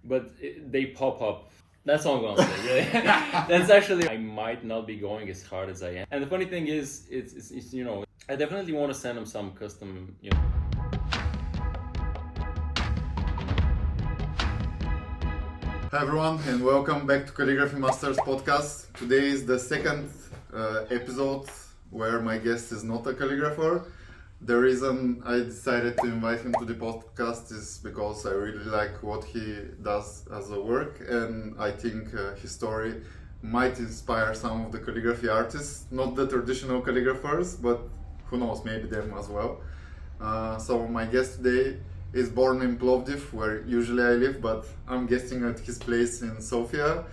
but they pop up. That's all I'm gonna say, really. That's actually, I might not be going as hard as I am. And the funny thing is, it's I definitely want to send them some custom, Hi everyone, and welcome back to Calligraphy Masters podcast. Today is the second episode where my guest is not a calligrapher. The reason I decided to invite him to the podcast is because I really like what he does as a work, and I think his story might inspire some of the calligraphy artists, not the traditional calligraphers, but who knows, maybe them as well. So my guest today is born in Plovdiv, where usually I live, but I'm guesting at his place in Sofia.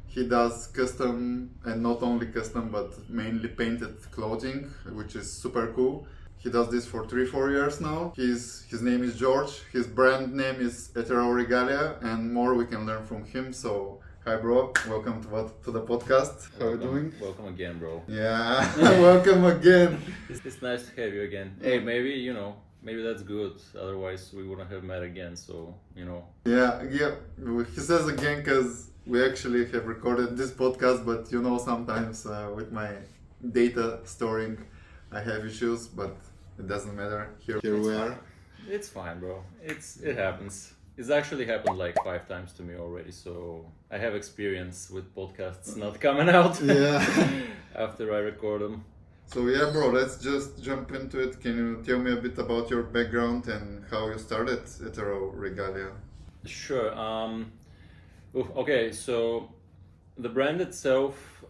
He does custom, and not only custom, but mainly painted clothing, which is super cool. He does this for 3-4 years now. His name is George. His brand name is Ethereal Regalia, and more we can learn from him. So, hi bro, welcome to the podcast. How are you doing? Welcome again, bro. Yeah, welcome again. It's nice to have you again. Hey, maybe that's good. Otherwise, we wouldn't have met again. So, Yeah. He says again because we actually have recorded this podcast, but sometimes with my data storing, I have issues, but it doesn't matter. Here we are. It's fine, bro. It happens. It's actually happened like 5 times to me already, so I have experience with podcasts not coming out after I record them. So yeah, bro, let's just jump into it. Can you tell me a bit about your background and how you started Ethereal Regalia? Sure. Okay, so the brand itself,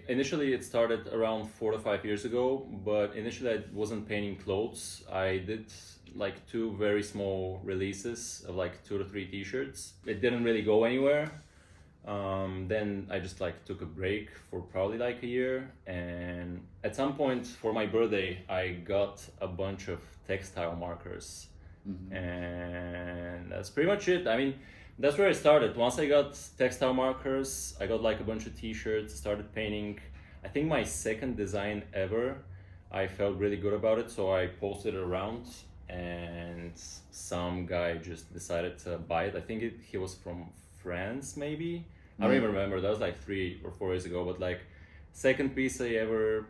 initially it started around 4 to 5 years ago, but initially I wasn't painting clothes. I did like 2 very small releases of like 2 to 3 t-shirts. It didn't really go anywhere. Then I just like took a break for probably like a year, and at some point for my birthday I got a bunch of textile markers, and that's pretty much it. I mean, that's where I started. Once I got textile markers, I got like a bunch of t-shirts, started painting. I think my second design ever, I felt really good about it, so I posted it around, and some guy just decided to buy it. I think he was from France, maybe. I don't even remember. That was like 3 or 4 years ago. But like, second piece I ever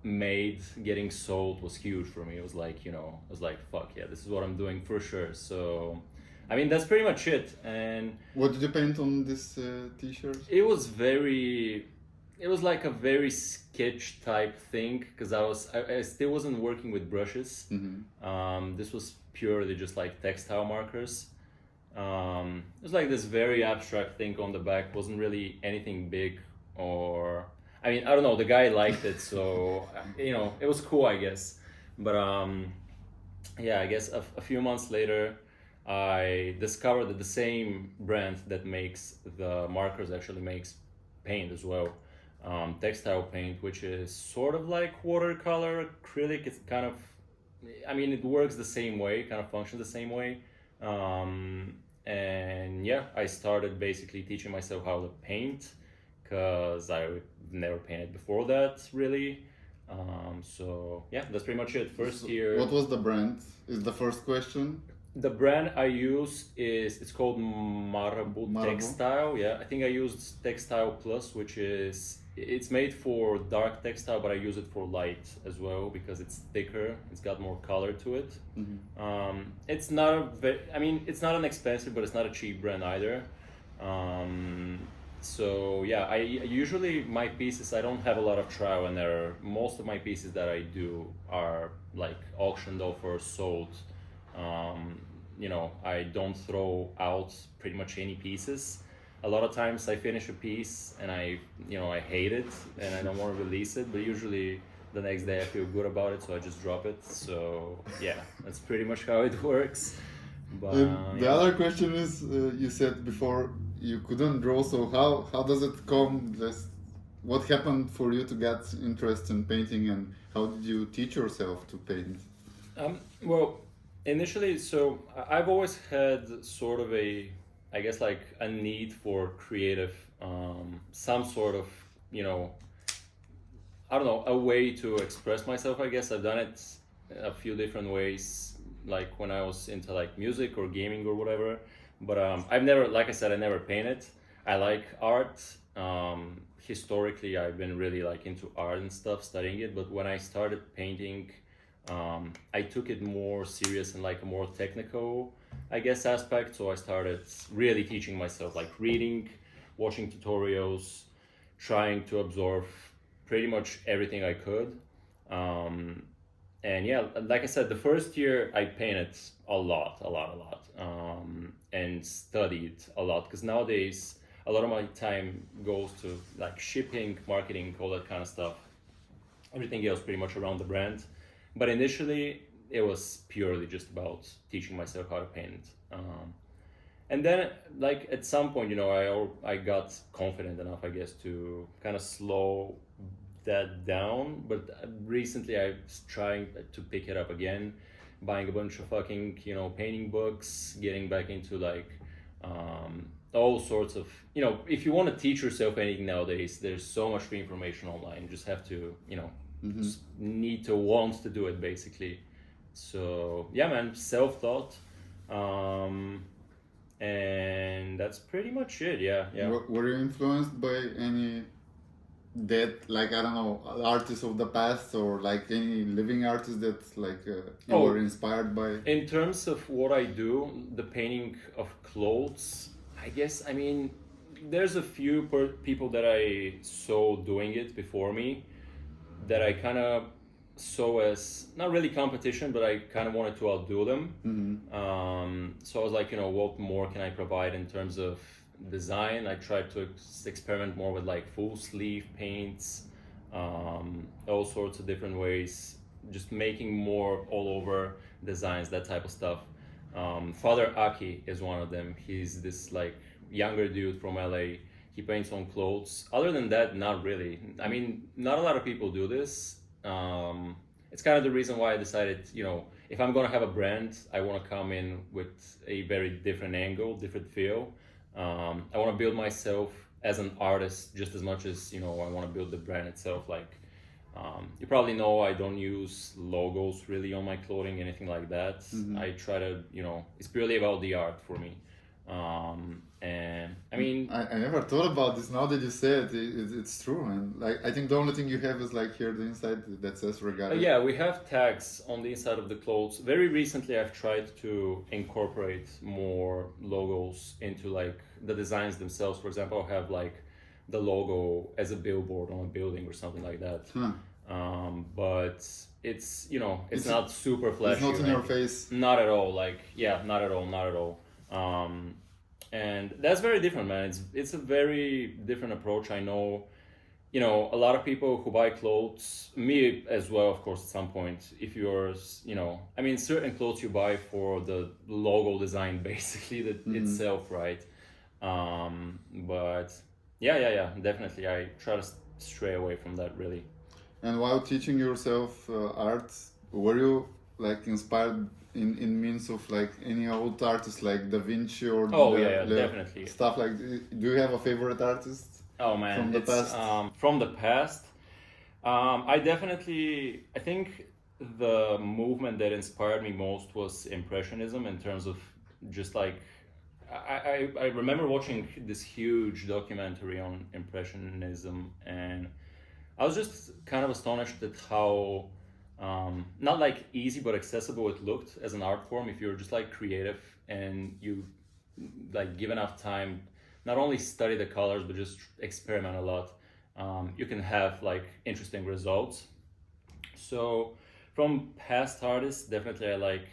made getting sold was huge for me. It was like, I was like, fuck yeah, this is what I'm doing for sure. So, I mean, that's pretty much it. And what did you paint on this t-shirt? It was like a very sketch type thing, because I still wasn't working with brushes. This was purely just like textile markers. It was like this very abstract thing on the back. Wasn't really anything big, or I mean, I don't know, the guy liked it, so it was cool, I guess. But I guess a few months later I discovered that the same brand that makes the markers actually makes paint as well, textile paint, which is sort of like watercolor acrylic. It's kind of, I mean, it works the same way, kind of functions the same way. And yeah, I started basically teaching myself how to paint, because I never painted before that, really. So yeah, that's pretty much it. First year. What was the brand? Is the first question. The brand I use it's called Marabou Textile. Yeah, I think I used Textile Plus, which is, it's made for dark textile, but I use it for light as well because it's thicker. It's got more color to it. It's not it's not an expensive, but it's not a cheap brand either. So yeah, I usually, my pieces, I don't have a lot of trial and error. Most of my pieces that I do are like auctioned off or sold. I don't throw out pretty much any pieces. A lot of times I finish a piece and I hate it and I don't want to release it, but usually the next day I feel good about it, so I just drop it. So yeah, that's pretty much how it works. But the other question is, you said before you couldn't draw, so how does it come? What happened for you to get interest in painting, and how did you teach yourself to paint? Well, initially, so I've always had sort of a need for creative, some sort of, I don't know, a way to express myself, I guess. I've done it a few different ways, like when I was into like music or gaming or whatever. But I've never, like I said, I never painted. I like art. Historically, I've been really like into art and stuff, studying it. But when I started painting, I took it more serious and like a more technical, I guess, aspect. So I started really teaching myself, like reading, watching tutorials, trying to absorb pretty much everything I could. And yeah, like I said, the first year I painted a lot, and studied a lot, because nowadays a lot of my time goes to like shipping, marketing, all that kind of stuff. Everything else pretty much around the brand. But initially, it was purely just about teaching myself how to paint. And then, like at some point, I got confident enough, I guess, to kind of slow that down. But recently, I was trying to pick it up again, buying a bunch of fucking, painting books, getting back into like all sorts of, if you want to teach yourself anything nowadays, there's so much free information online. You just have to, just need to want to do it, basically. So yeah, man, self-taught. And that's pretty much it. Yeah. Were you influenced by any dead, like, I don't know, artists of the past, or like any living artist that like you were inspired by? In terms of what I do, the painting of clothes, I guess, I mean, there's a few people that I saw doing it before me that I kind of saw as not really competition, but I kind of wanted to outdo them. So I was like, what more can I provide in terms of design? I tried to experiment more with like full sleeve paints, all sorts of different ways, just making more all over designs, that type of stuff. Father Aki is one of them. He's this like younger dude from LA. He paints on clothes. Other than that, not really. I mean, not a lot of people do this. It's kind of the reason why I decided, if I'm going to have a brand, I want to come in with a very different angle, different feel. I want to build myself as an artist just as much as, I want to build the brand itself. Like, you probably know I don't use logos really on my clothing, anything like that. I try to, it's purely about the art for me. And I mean, I never thought about this. Now that you say it, it's true. And like, I think the only thing you have is like here the inside that says Regalia. Yeah, we have tags on the inside of the clothes. Very recently, I've tried to incorporate more logos into like the designs themselves. For example, I'll have like the logo as a billboard on a building or something like that. But it's it's not super flashy. It's not in your face. Not at all. Like, yeah, not at all. And that's very different, man. It's a very different approach. I know, a lot of people who buy clothes, me as well, of course, at some point, if you're, I mean, certain clothes you buy for the logo design, basically, itself, right? But yeah, definitely. I try to stray away from that, really. And while teaching yourself art, were you like inspired in means of like any old artists like Da Vinci or definitely stuff like? Do you have a favorite artist? Oh man, from the past. From the past, I think the movement that inspired me most was Impressionism, in terms of just like I remember watching this huge documentary on Impressionism, and I was just kind of astonished at how not like easy but accessible it looked as an art form if you're just like creative and you like give enough time, not only study the colors but just experiment a lot. You can have like interesting results. So from past artists, definitely I like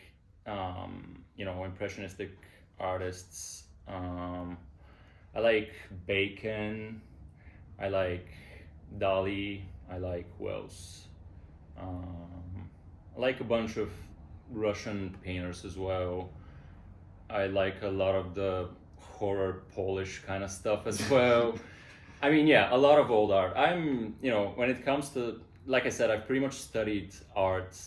impressionistic artists. I like Bacon, I like Dali, I like Wells. I like a bunch of Russian painters as well. I like a lot of the horror Polish kind of stuff as well. I mean, yeah, a lot of old art. I'm, when it comes to, like I said, I've pretty much studied art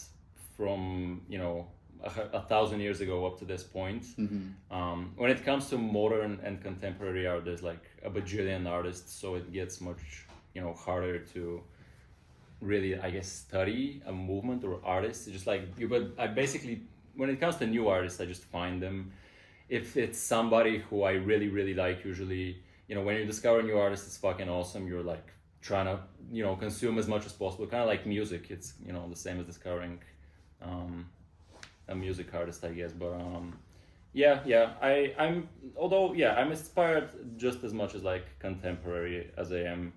from, 1,000 years ago up to this point. When it comes to modern and contemporary art, there's like a bajillion artists, so it gets much, harder to really, I guess, study a movement or artist. It's just like but I basically, when it comes to new artists, I just find them if it's somebody who I really, really like, usually, when you discover a new artist, it's fucking awesome. You're like trying to, consume as much as possible. Kind of like music. It's, the same as discovering a music artist, I guess. But I'm inspired just as much as like contemporary as I am,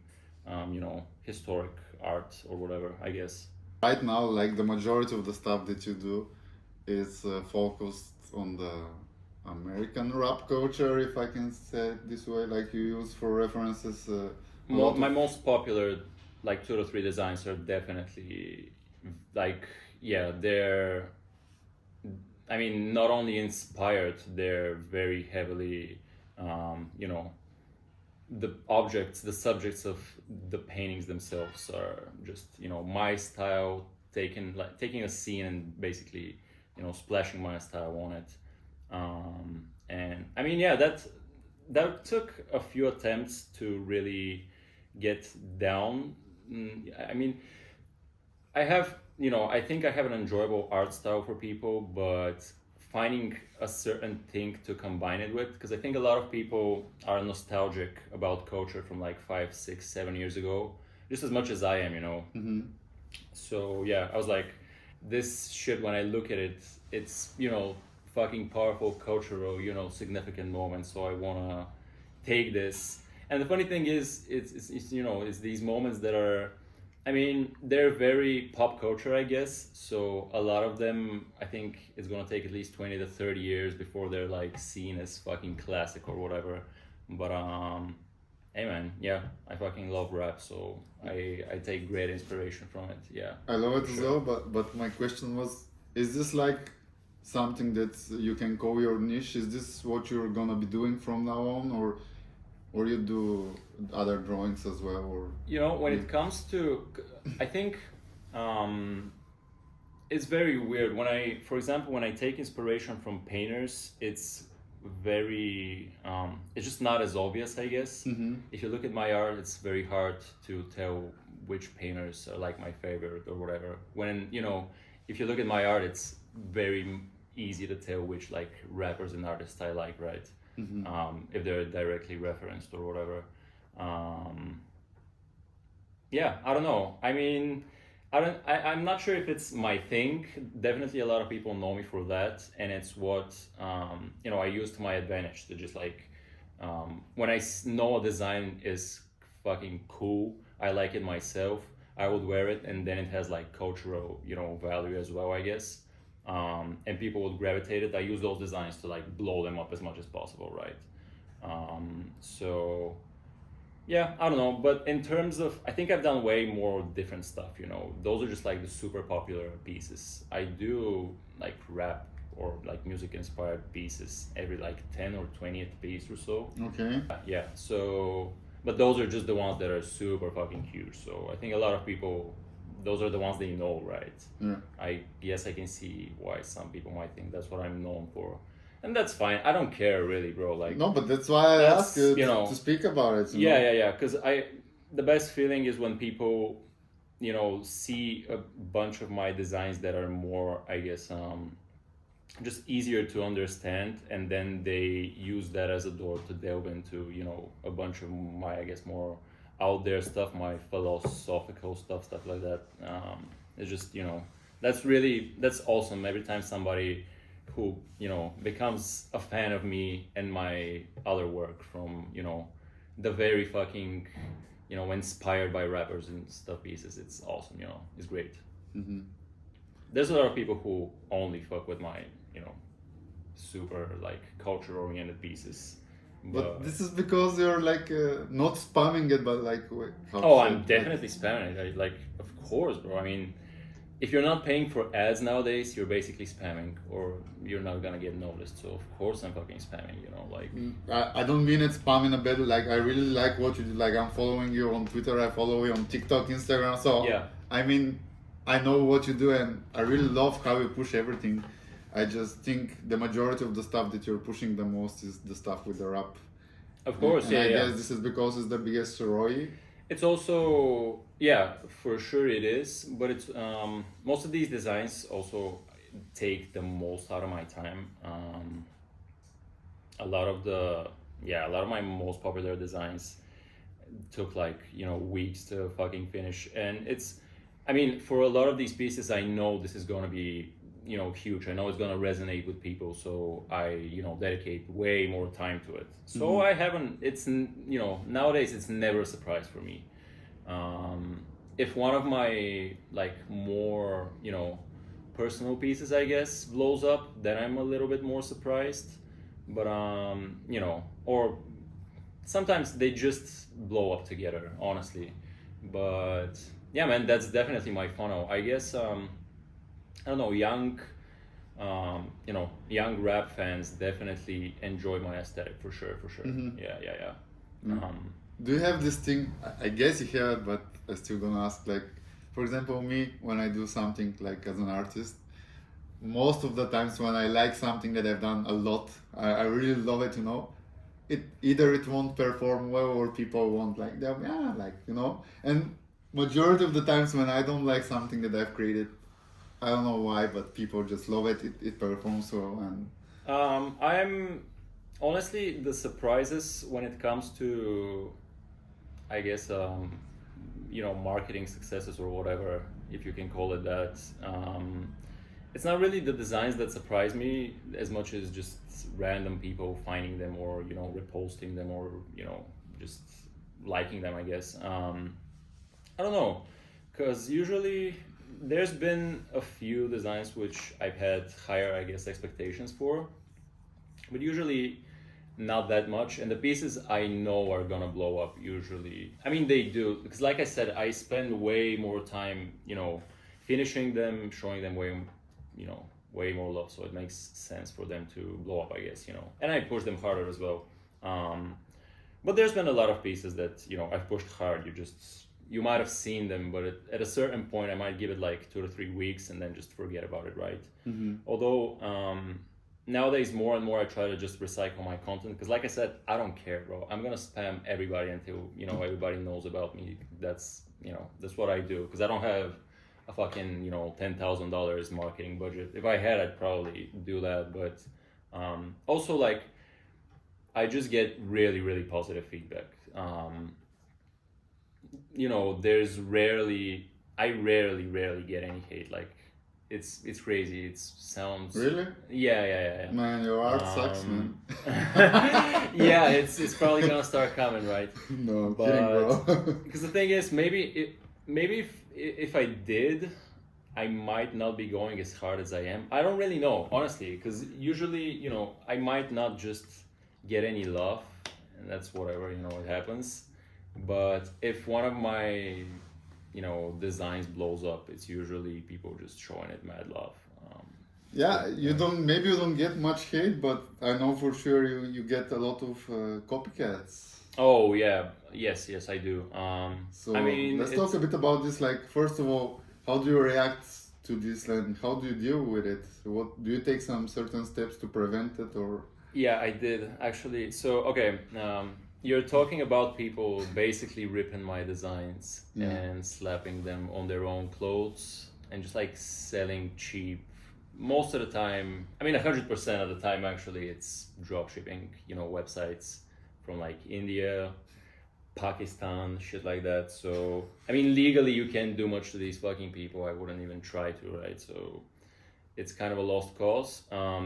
historic art or whatever, I guess. Right now, like the majority of the stuff that you do is focused on the American rap culture, if I can say it this way. Like you use for references. My most popular, like 2 to 3 designs are definitely like, they're, I mean, not only inspired, they're very heavily, the objects, the subjects of the paintings themselves are just, my style, taking a scene and basically, splashing my style on it. And I mean, that took a few attempts to really get down. I mean, I think I have an enjoyable art style for people, but finding a certain thing to combine it with, because I think a lot of people are nostalgic about culture from like 5, 6, 7 years ago, just as much as I am, Mm-hmm. So I was like, this shit, when I look at it, it's, fucking powerful cultural, significant moments. So I wanna take this. And the funny thing is, it's these moments that are, I mean, they're very pop culture, I guess. So a lot of them, I think it's gonna take at least 20 to 30 years before they're like seen as fucking classic or whatever. But hey man, I fucking love rap, so I take great inspiration from it. Yeah. I love it as well, but my question was, is this like something that you can call your niche? Is this what you're gonna be doing from now on, or you do other drawings as well? Or when it comes to, I think it's very weird. For example, when I take inspiration from painters, it's very, it's just not as obvious, I guess. Mm-hmm. If you look at my art, it's very hard to tell which painters are like my favorite or whatever. When, if you look at my art, it's very easy to tell which like rappers and artists I like, right? Mm-hmm. If they're directly referenced or whatever. I don't know. I mean, I'm not sure if it's my thing. Definitely a lot of people know me for that, and it's what I use to my advantage to just like, when I know a design is fucking cool, I like it myself, I would wear it, and then it has like cultural, value as well, I guess. And people would gravitate it. I use those designs to like blow them up as much as possible, right? I don't know, but in terms of, I think I've done way more different stuff, those are just like the super popular pieces. I do like rap or like music inspired pieces every like 10 or 20th piece or so. Okay. So, but those are just the ones that are super fucking huge. So I think a lot of people, those are the ones they know, right? Yeah. I guess I can see why some people might think that's what I'm known for. And that's fine. I don't care really, bro. Like, no, but that's why I asked you to speak about it. Yeah. Because the best feeling is when people, see a bunch of my designs that are more, I guess, just easier to understand, and then they use that as a door to delve into, a bunch of my, I guess, more out there stuff, my philosophical stuff like that. It's just, that's awesome. Every time somebody who becomes a fan of me and my other work from the very fucking inspired by rappers and stuff pieces, it's awesome. It's great. Mm-hmm. There's a lot of people who only fuck with my super like culture oriented pieces, but this is because you're like not spamming it, but like I'm definitely spamming it. Like, of course, bro. I mean, if you're not paying for ads nowadays, you're basically spamming, or you're not gonna get noticed. So of course I'm fucking spamming, like. I don't mean it spamming a bit. Like, I really like what you do. Like, I'm following you on Twitter, I follow you on TikTok, Instagram. So yeah, I mean, I know what you do, and I really love how you push everything. I just think the majority of the stuff that you're pushing the most is the stuff with the rap. Of course, and I guess this is because it's the biggest ROI. It's also, for sure it is, but it's most of these designs also take the most out of my time. a lot of my most popular designs took like weeks to fucking finish, and I mean, for a lot of these pieces I know this is gonna be huge. I know it's gonna resonate with people, so I dedicate way more time to it. So I haven't, it's nowadays it's never a surprise for me. If one of my like more personal pieces, I guess, blows up, then I'm a little bit more surprised. But or sometimes they just blow up together, honestly. But yeah, man, that's definitely my funnel. I guess I don't know, young rap fans definitely enjoy my aesthetic for sure. Yeah. Do you have this thing? I guess you have it, but I'm still gonna ask. Like, for example, me, when I do something like as an artist, most of the times when I like something that I've done a lot, I really love it. Either it won't perform well or people won't like them. Yeah, And majority of the times when I don't like something that I've created, I don't know why, but people just love it. It performs well, and I'm honestly, the surprises when it comes to, I guess, marketing successes or whatever, if you can call it that. It's not really the designs that surprise me as much as just random people finding them or reposting them or just liking them, I guess. I don't know, because usually there's been a few designs which I've had higher, I guess, expectations for, but usually not that much. And the pieces I know are gonna blow up usually. I mean, they do, because like I said, I spend way more time, finishing them, showing them way more love. So it makes sense for them to blow up, I guess, and I push them harder as well. But there's been a lot of pieces that, I've pushed hard. You might have seen them, but at a certain point, I might give it like 2 to 3 weeks and then just forget about it, right? Although nowadays, more and more, I try to just recycle my content because, like I said, I don't care, bro. I'm gonna spam everybody until everybody knows about me. That's what I do because I don't have a fucking $10,000 marketing budget. If I had, I'd probably do that, but also like I just get really, really positive feedback. I rarely get any hate. Like it's crazy. It sounds really. Yeah. Man, your art sucks, man. Yeah, it's probably gonna start coming, right? No, I'm kidding, bro. Because the thing is, maybe if I did, I might not be going as hard as I am. I don't really know, honestly, because usually, I might not just get any love, and that's whatever, it happens. But if one of my, designs blows up, it's usually people just showing it mad love. Yeah, maybe you don't get much hate, but I know for sure you get a lot of copycats. Oh yeah, yes, I do. So I mean, let's talk a bit about this. Like, first of all, how do you react to this, and how do you deal with it? What do you take some certain steps to prevent it, or? Yeah, I did actually. So okay, you're talking about people basically ripping my designs and slapping them on their own clothes and just like selling cheap. Most of the time, I mean 100% of the time actually, it's drop shipping, websites from like India, Pakistan, shit like that. So I mean legally you can't do much to these fucking people. I wouldn't even try to, right? So it's kind of a lost cause.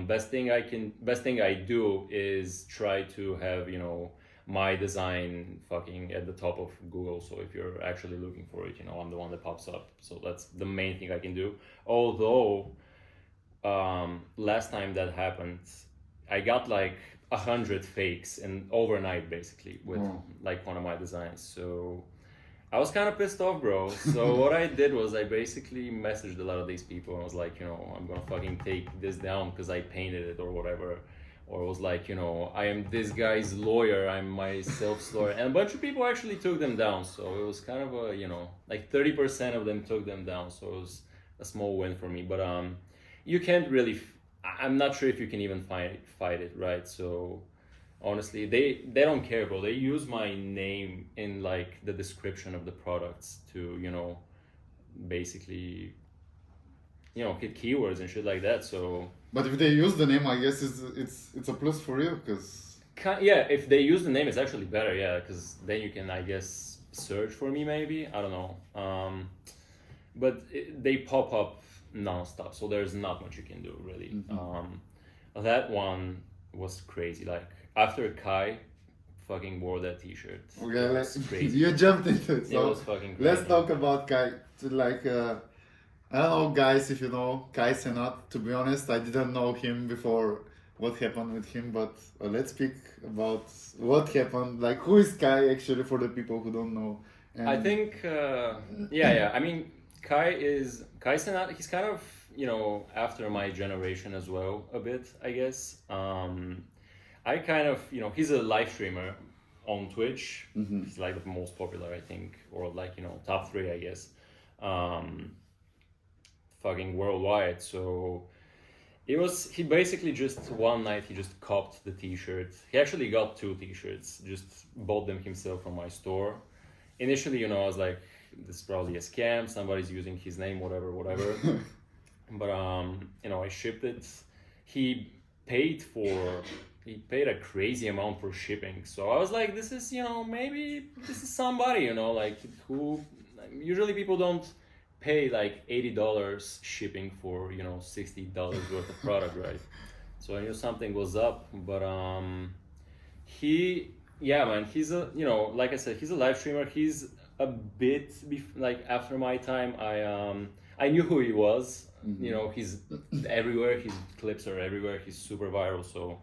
Best thing I do is try to have my design fucking at the top of Google. So if you're actually looking for it, I'm the one that pops up. So that's the main thing I can do. Although last time that happened, I got like 100 fakes and overnight basically with like one of my designs. So I was kind of pissed off, bro. So what I did was I basically messaged a lot of these people and was like, I'm gonna fucking take this down because I painted it or whatever. Or was like, I am this guy's lawyer, I'm myself's lawyer. And a bunch of people actually took them down. So it was kind of a, like 30% of them took them down. So it was a small win for me. But you can't really, I'm not sure if you can even fight it, right? So honestly, they don't care, bro. They use my name in like the description of the products to, basically hit keywords and shit like that. So But if they use the name, I guess it's a plus for you, because yeah, if they use the name, it's actually better. Yeah, because then you can, I guess, search for me maybe. I don't know. But they pop up nonstop, so there's not much you can do really. That one was crazy. Like after Kai fucking wore that T-shirt, okay, it was crazy. you jumped into it. It So was fucking crazy. let's talk about Kai. Like I don't know, guys, if you know Kai Cenat. To be honest, I didn't know him before what happened with him, but let's speak about what happened. Like, who is Kai actually, for the people who don't know? And I think, yeah. I mean, Kai Cenat. He's kind of, after my generation as well, a bit, I guess. I kind of, he's a live streamer on Twitch. He's like the most popular, I think, or like, top 3, I guess, fucking worldwide. So he basically just one night, he just copped the T-shirt. He actually got 2 T-shirts, just bought them himself from my store. Initially, I was like, this is probably a scam, somebody's using his name, whatever. But I shipped it. He paid a crazy amount for shipping. So I was like, this is, maybe this is somebody, like who, usually people don't pay like $80 shipping for, $60 worth of product, right? So I knew something was up, but yeah, man, he's a, like I said, he's a live streamer. He's a bit like after my time. I knew who he was. He's everywhere. His clips are everywhere. He's super viral. So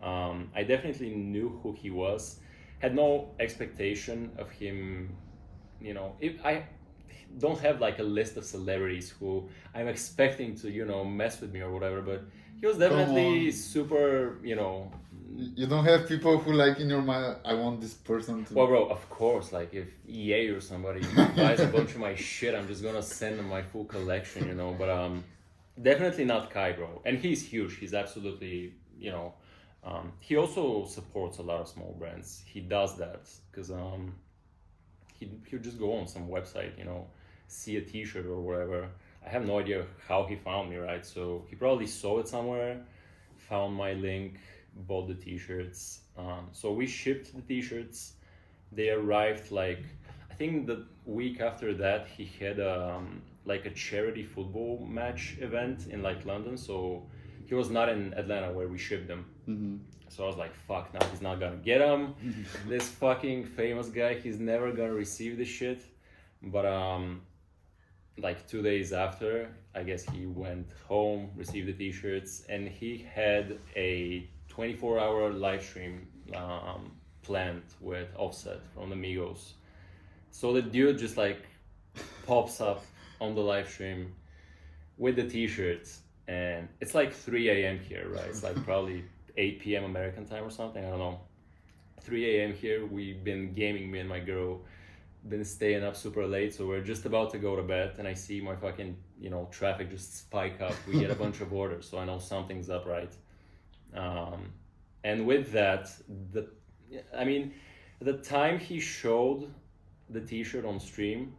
I definitely knew who he was. Had no expectation of him. If I don't have like a list of celebrities who I'm expecting to, mess with me or whatever, but he was definitely super, You don't have people who, like, in your mind, I want this person to... Well, bro, of course, like if EA or somebody buys a bunch of my shit, I'm just gonna send them my full collection, but definitely not Kai, bro. And he's huge. He's absolutely, he also supports a lot of small brands. He does that because he'll just go on some website, see a T-shirt or whatever. I have no idea how he found me, right? So he probably saw it somewhere, found my link, bought the T-shirts. So we shipped the T-shirts. They arrived like, I think the week after that he had like a charity football match event in like London. So he was not in Atlanta where we shipped them. So I was like, fuck, now he's not gonna get them. This fucking famous guy, he's never gonna receive this shit. But like 2 days after, I guess he went home, received the T-shirts, and he had a 24-hour live stream planned with Offset from the Migos. So the dude just like pops up on the live stream with the T-shirts, and it's like 3 a.m. here, right? It's like probably 8 p.m. American time or something, I don't know. 3 a.m. here, we've been gaming, me and my girl, been staying up super late, so we're just about to go to bed, and I see my fucking, traffic just spike up. We get a bunch of orders, so I know something's up, right? And with that, the time he showed the T-shirt on stream,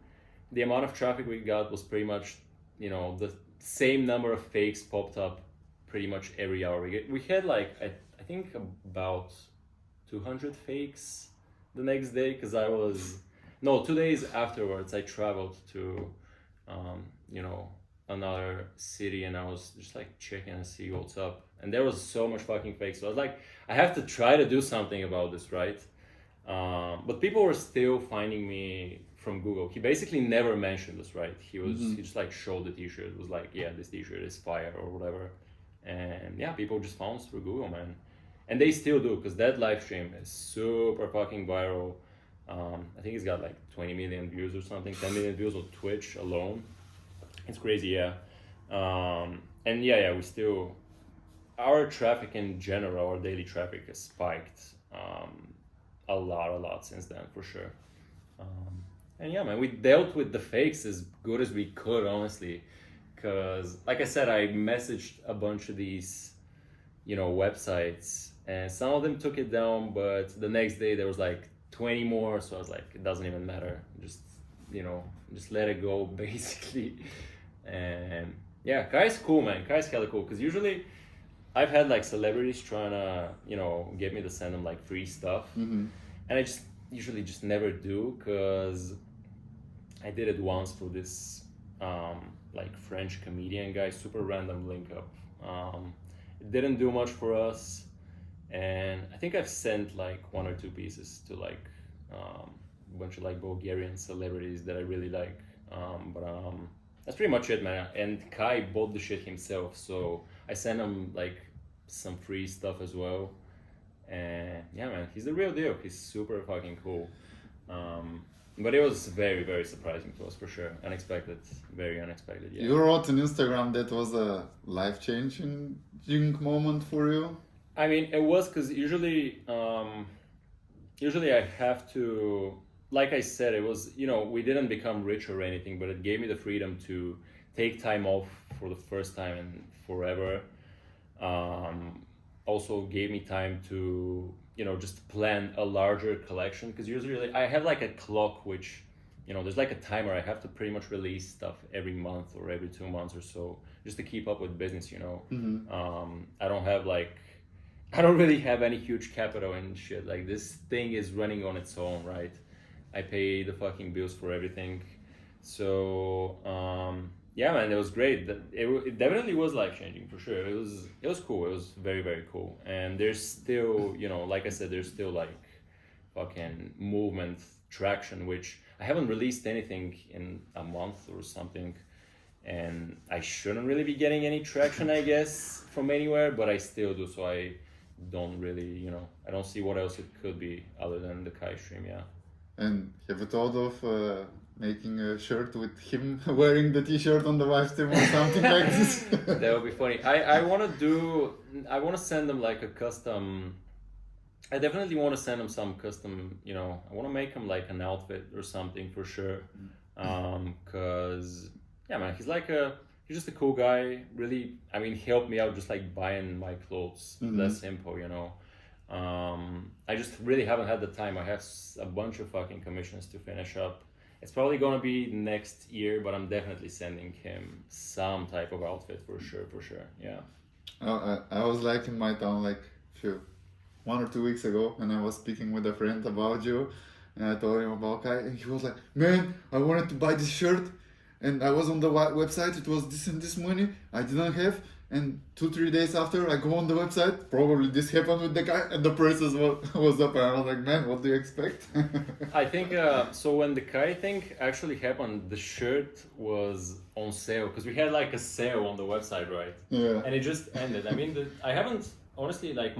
the amount of traffic we got was pretty much, the same number of fakes popped up pretty much every hour. We had like, I think about 200 fakes the next day, because 2 days afterwards I traveled to, another city, and I was just like checking and see what's up. And there was so much fucking fake. So I was like, I have to try to do something about this, right? But people were still finding me from Google. He basically never mentioned this, right? He just like showed the T-shirt. It was like, yeah, this T-shirt is fire or whatever. And yeah, people just found us through Google, man. And they still do, because that live stream is super fucking viral. I think it's got like 20 million views or something, 10 million views on Twitch alone. It's crazy, yeah. And yeah, we still, our traffic in general, our daily traffic has spiked a lot since then, for sure. And yeah, man, we dealt with the fakes as good as we could, honestly. Because, like I said, I messaged a bunch of these, websites, and some of them took it down, but the next day there was like 20 more, so I was like, it doesn't even matter. Just let it go, basically. And Yeah, Kai's cool, man. Kai's hella cool. Because usually I've had like celebrities trying to, get me to send them like free stuff. Mm-hmm. And I just usually just never do, because I did it once for this like French comedian guy, super random link up. It didn't do much for us. And I think I've sent like one or two pieces to like a bunch of like Bulgarian celebrities that I really like. But that's pretty much it, man. And Kai bought the shit himself, so I sent him like some free stuff as well. And yeah, man, he's the real deal. He's super fucking cool. But it was very, very surprising to us for sure. Unexpected, very unexpected. Yeah. You wrote on Instagram that was a life-changing moment for you. I mean, it was because usually I have to, like I said, it was, we didn't become rich or anything, but it gave me the freedom to take time off for the first time in forever. Also gave me time to, just plan a larger collection, because usually I have like a clock, which, there's like a timer. I have to pretty much release stuff every month or every 2 months or so, just to keep up with business, Mm-hmm. I don't really have any huge capital and shit. Like, this thing is running on its own, right? I pay the fucking bills for everything. So, yeah, man, it was great. It definitely was life-changing, for sure. It was cool. It was very, very cool. And there's still, like I said, there's still like fucking movement, traction, which I haven't released anything in a month or something. And I shouldn't really be getting any traction, I guess, from anywhere, but I still do. So I don't really, I don't see what else it could be other than the Kai stream, yeah. And have you thought of making a shirt with him wearing the t-shirt on the live stream or something like this? That would be funny. I want to send them like a custom, I definitely want to send him some custom, I want to make him like an outfit or something for sure. Cause yeah, man, he's just a cool guy. Really, I mean, he helped me out just like buying my clothes. Mhm. That simple, I just really haven't had the time. I have a bunch of fucking commissions to finish up. It's probably gonna be next year, but I'm definitely sending him some type of outfit for sure. Yeah. I was like in my town like 1 or 2 weeks ago, and I was speaking with a friend about you, and I told him about Kai, and he was like, "Man, I wanted to buy this shirt, and I was on the website. It was this and this money I didn't have." And 2-3 days after, I go on the website. Probably this happened with the guy, and the prices was up. And I was like, "Man, what do you expect?" I think so. When the Kai thing actually happened, the shirt was on sale, because we had like a sale on the website, right? Yeah. And it just ended. I mean, I haven't honestly, like,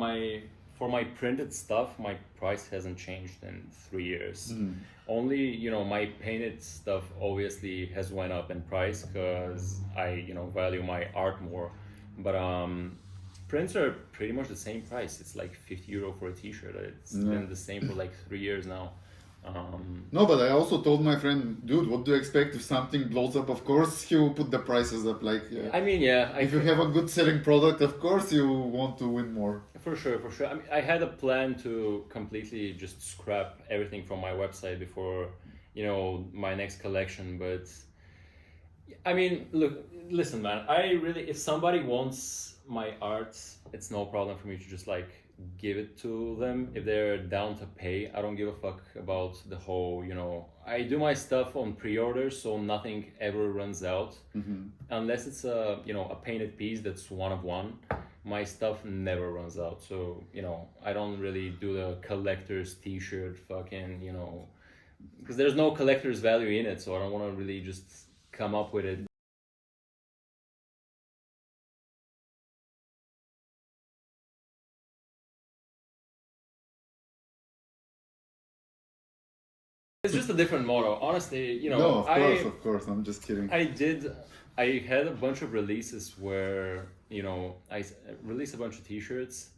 for my printed stuff, my price hasn't changed in 3 years. Mm. Only, my painted stuff obviously has went up in price, because I, value my art more. But prints are pretty much the same price. It's like €50 for a t-shirt. It's been the same for like 3 years now. No, but I also told my friend, dude, what do you expect if something blows up? Of course, he will put the prices up. Like, yeah. I mean, yeah. If you have a good selling product, of course you want to win more. For sure. I mean, I had a plan to completely just scrap everything from my website before, my next collection. But I mean, listen, man. If somebody wants my art, it's no problem for me to just like give it to them if they're down to pay. I don't give a fuck about the whole, I do my stuff on pre-order, so nothing ever runs out. Mm-hmm. Unless it's a painted piece that's one of one. My stuff never runs out. So, I don't really do the collector's t-shirt fucking, because there's no collector's value in it, so I don't want to really just come up with it. It's just a different model. Honestly, No, of course, I'm just kidding. I had a bunch of releases where, I released a bunch of t-shirts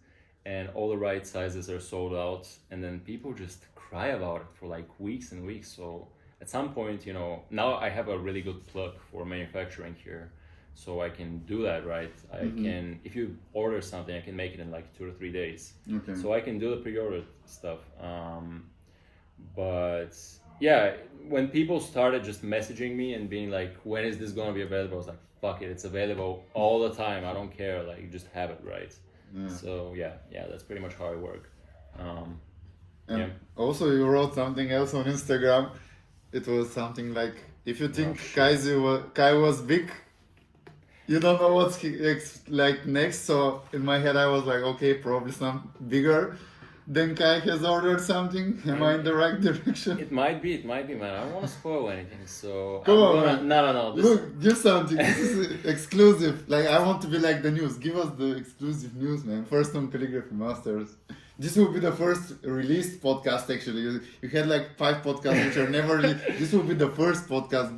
and all the right sizes are sold out, and then people just cry about it for like weeks and weeks. So at some point, now I have a really good plug for manufacturing here, so I can do that, right? I can, if you order something, I can make it in like 2 or 3 days. Okay. So I can do the pre-order stuff. But yeah, when people started just messaging me and being like, when is this gonna be available? I was like, fuck it, it's available all the time. I don't care. Like, just have it, right? Yeah. So yeah, that's pretty much how I work. And yeah. also, you wrote something else on Instagram. It was something like, if you think Kai was big, you don't know what's like next. So in my head, I was like, okay, probably some bigger. Then Kai has ordered something. Am I in the right direction? It might be, man. I don't want to spoil anything, so Come on, man. No. Look, give something. This is exclusive. Like, I want to be like the news. Give us the exclusive news, man. First on Calligraphy Masters. This will be the first released podcast. Actually, you had like 5 podcasts which are never released. This will be the first podcast.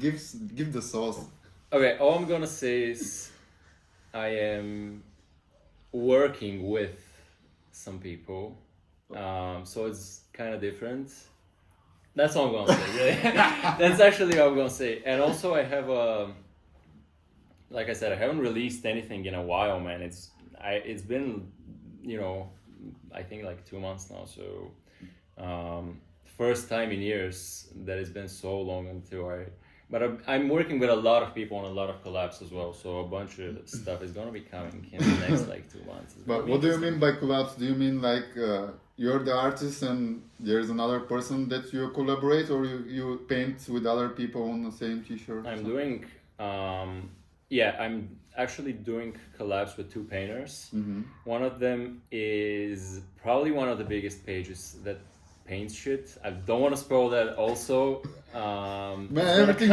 Give the sauce. Okay, all I'm gonna say is, I am working with some people. So it's kind of different. That's all I'm gonna say, really. That's actually all I'm gonna say. And also I have like I said, I haven't released anything in a while, man. It's been, I think like 2 months now. So first time in years that it's been so long but I'm working with a lot of people on a lot of collabs as well. So a bunch of stuff is gonna be coming in the next like 2 months. But what do you mean by collabs? Do you mean like you're the artist and there's another person that you collaborate, or you paint with other people on the same t-shirt? I'm actually doing collabs with 2 painters. Mm-hmm. One of them is probably one of the biggest pages that paints shit. I don't want to spoil that also. Man, everything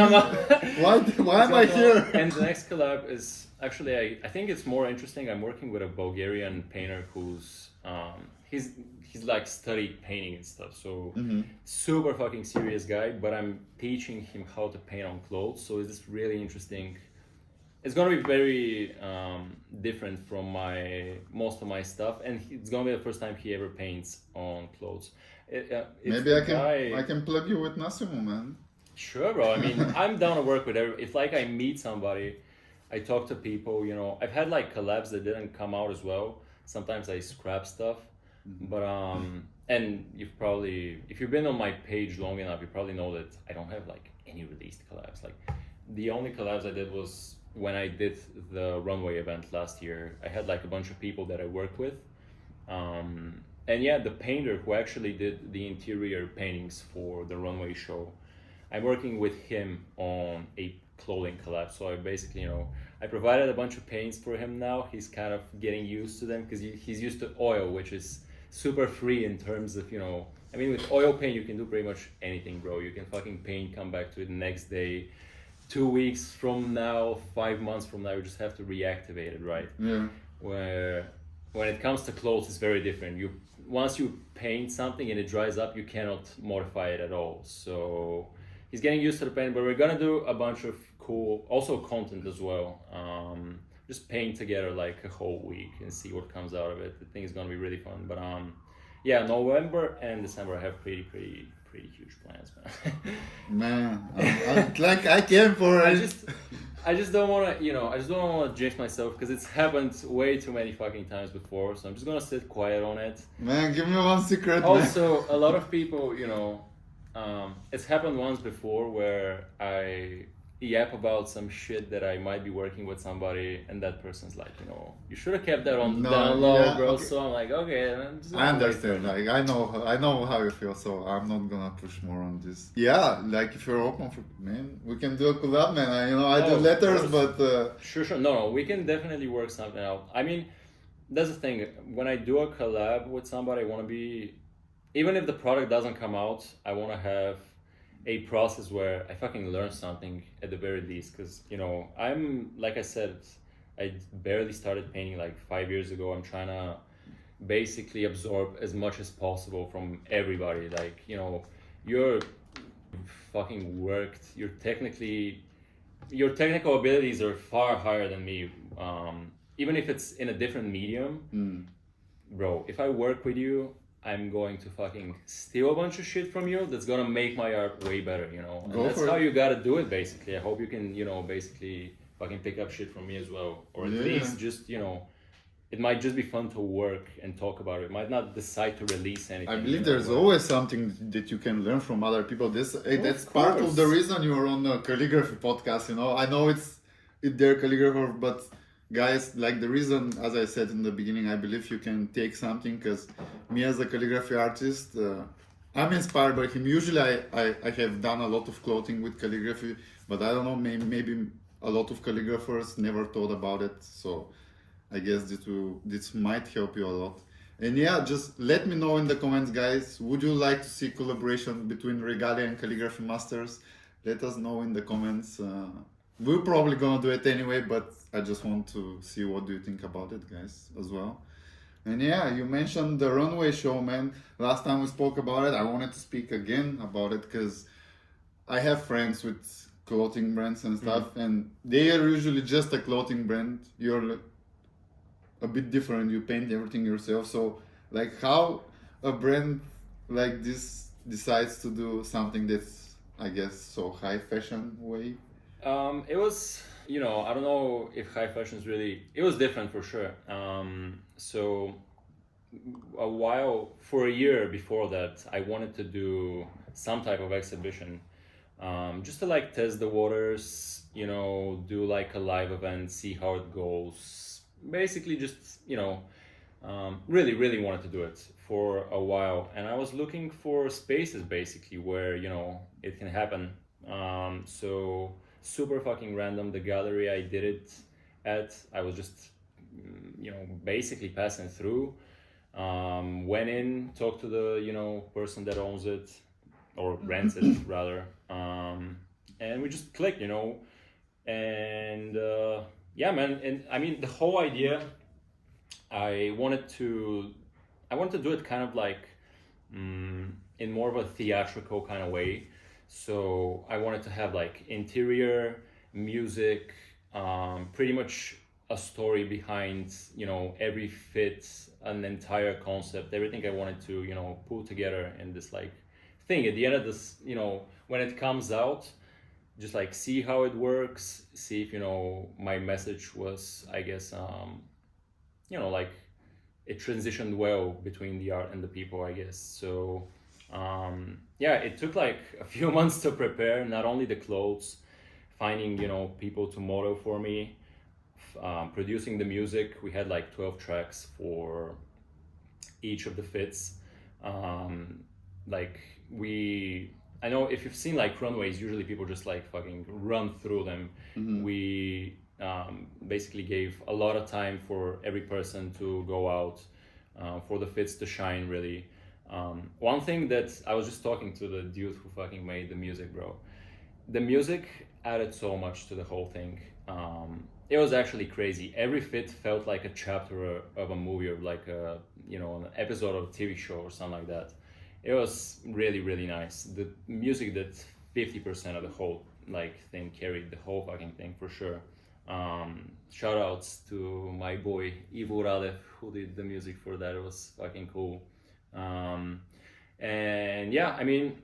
why am I here? And the next collab is actually, I think it's more interesting. I'm working with a Bulgarian painter who's he's like studied painting and stuff, so super fucking serious guy, but I'm teaching him how to paint on clothes. So it's just really interesting. It's gonna be very different from most of my stuff, and it's gonna be the first time he ever paints on clothes. Maybe I can plug you with Nassimo, man. Sure, bro. I mean, I'm down to work with if like I meet somebody, I talk to people. I've had like collabs that didn't come out as well. Sometimes I scrap stuff, but and if you've been on my page long enough, you probably know that I don't have like any released collabs. Like the only collabs I did was when I did the Runway event last year. I had like a bunch of people that I worked with. And yeah, the painter who actually did the interior paintings for the Runway show, I'm working with him on a clothing collab. So I basically, I provided a bunch of paints for him now. He's kind of getting used to them because he's used to oil, which is super free in terms of, I mean, with oil paint, you can do pretty much anything, bro. You can fucking paint, come back to it the next day. 2 weeks from now, 5 months from now, you just have to reactivate it, right? Yeah. Where when it comes to clothes, it's very different. Once you paint something and it dries up, you cannot modify it at all. So he's getting used to the paint, but we're gonna do a bunch of cool, also content as well. Just paint together like a whole week and see what comes out of it. I think it's gonna be really fun. But yeah, November and December I have pretty huge plans, man. Like I came for it. I just don't want to, I just don't want to jinx myself because it's happened way too many fucking times before. So I'm just gonna sit quiet on it. Man, give me one secret. Also, a lot of people, it's happened once before where I yap about some shit that I might be working with somebody, and that person's like, you should have kept that on down low, bro. Okay. So I'm like, okay. I understand. Like I know how you feel. So I'm not gonna push more on this. Yeah, like if you're open for, man, we can do a collab, man. I do letters, but sure. No, we can definitely work something out. I mean, that's the thing. When I do a collab with somebody, I want to be, even if the product doesn't come out, I want to have a process where I fucking learn something at the very least, because I'm, like I said, I barely started painting like 5 years ago. I'm trying to basically absorb as much as possible from everybody. Like, you're fucking worked, your technical abilities are far higher than me, even if it's in a different medium. Bro, if I work with you, I'm going to fucking steal a bunch of shit from you that's gonna make my art way better, And that's how you gotta do it, basically. I hope you can, basically fucking pick up shit from me as well. Or at least just, it might just be fun to work and talk about it. Might not decide to release anything. I believe there's always something that you can learn from other people. That's part of the reason you're on the calligraphy podcast. I know they're calligrapher, but guys, like the reason, as I said in the beginning, I believe you can take something, because me as a calligraphy artist, I'm inspired by him. Usually I have done a lot of clothing with calligraphy, but I don't know, maybe a lot of calligraphers never thought about it. So I guess this might help you a lot. And yeah, just let me know in the comments, guys. Would you like to see collaboration between Regalia and Calligraphy Masters? Let us know in the comments. We're probably gonna do it anyway, but I just want to see what do you think about it, guys, as well. And yeah, you mentioned the Runway show, man. Last time we spoke about it, I wanted to speak again about it because I have friends with clothing brands and stuff, and they are usually just a clothing brand. You're a bit different, you paint everything yourself. So like, how a brand like this decides to do something that's, I guess, so high fashion way? It was, I don't know if high fashion is really, it was different for sure. So for a year before that, I wanted to do some type of exhibition, just to like test the waters, do like a live event, see how it goes. Basically just, really, really wanted to do it for a while. And I was looking for spaces basically where, it can happen. So super fucking random. The gallery I did it at, I was just, basically passing through. Went in, talked to the, person that owns it, or rents it rather. And we just clicked, and yeah, man. And I mean, the whole idea, I wanted to do it kind of like in more of a theatrical kind of way. So I wanted to have like interior, music, pretty much a story behind, every fit, an entire concept, everything I wanted to, pull together in this like thing. At the end of this, when it comes out, just like see how it works, see if, my message was, I guess, like it transitioned well between the art and the people, I guess. So yeah, it took like a few months to prepare, not only the clothes, finding, people to model for me, producing the music. We had like 12 tracks for each of the fits. I know if you've seen like runways, usually people just like fucking run through them. We basically gave a lot of time for every person to go out, for the fits to shine really. One thing that I was just talking to the dude who fucking made the music, bro. The music added so much to the whole thing. It was actually crazy. Every fit felt like a chapter of a movie, or like a, an episode of a TV show or something like that. It was really, really nice. The music did 50% of the whole like thing, carried the whole fucking thing for sure. Shout outs to my boy Ivo Radev, who did the music for that. It was fucking cool. And yeah, I mean,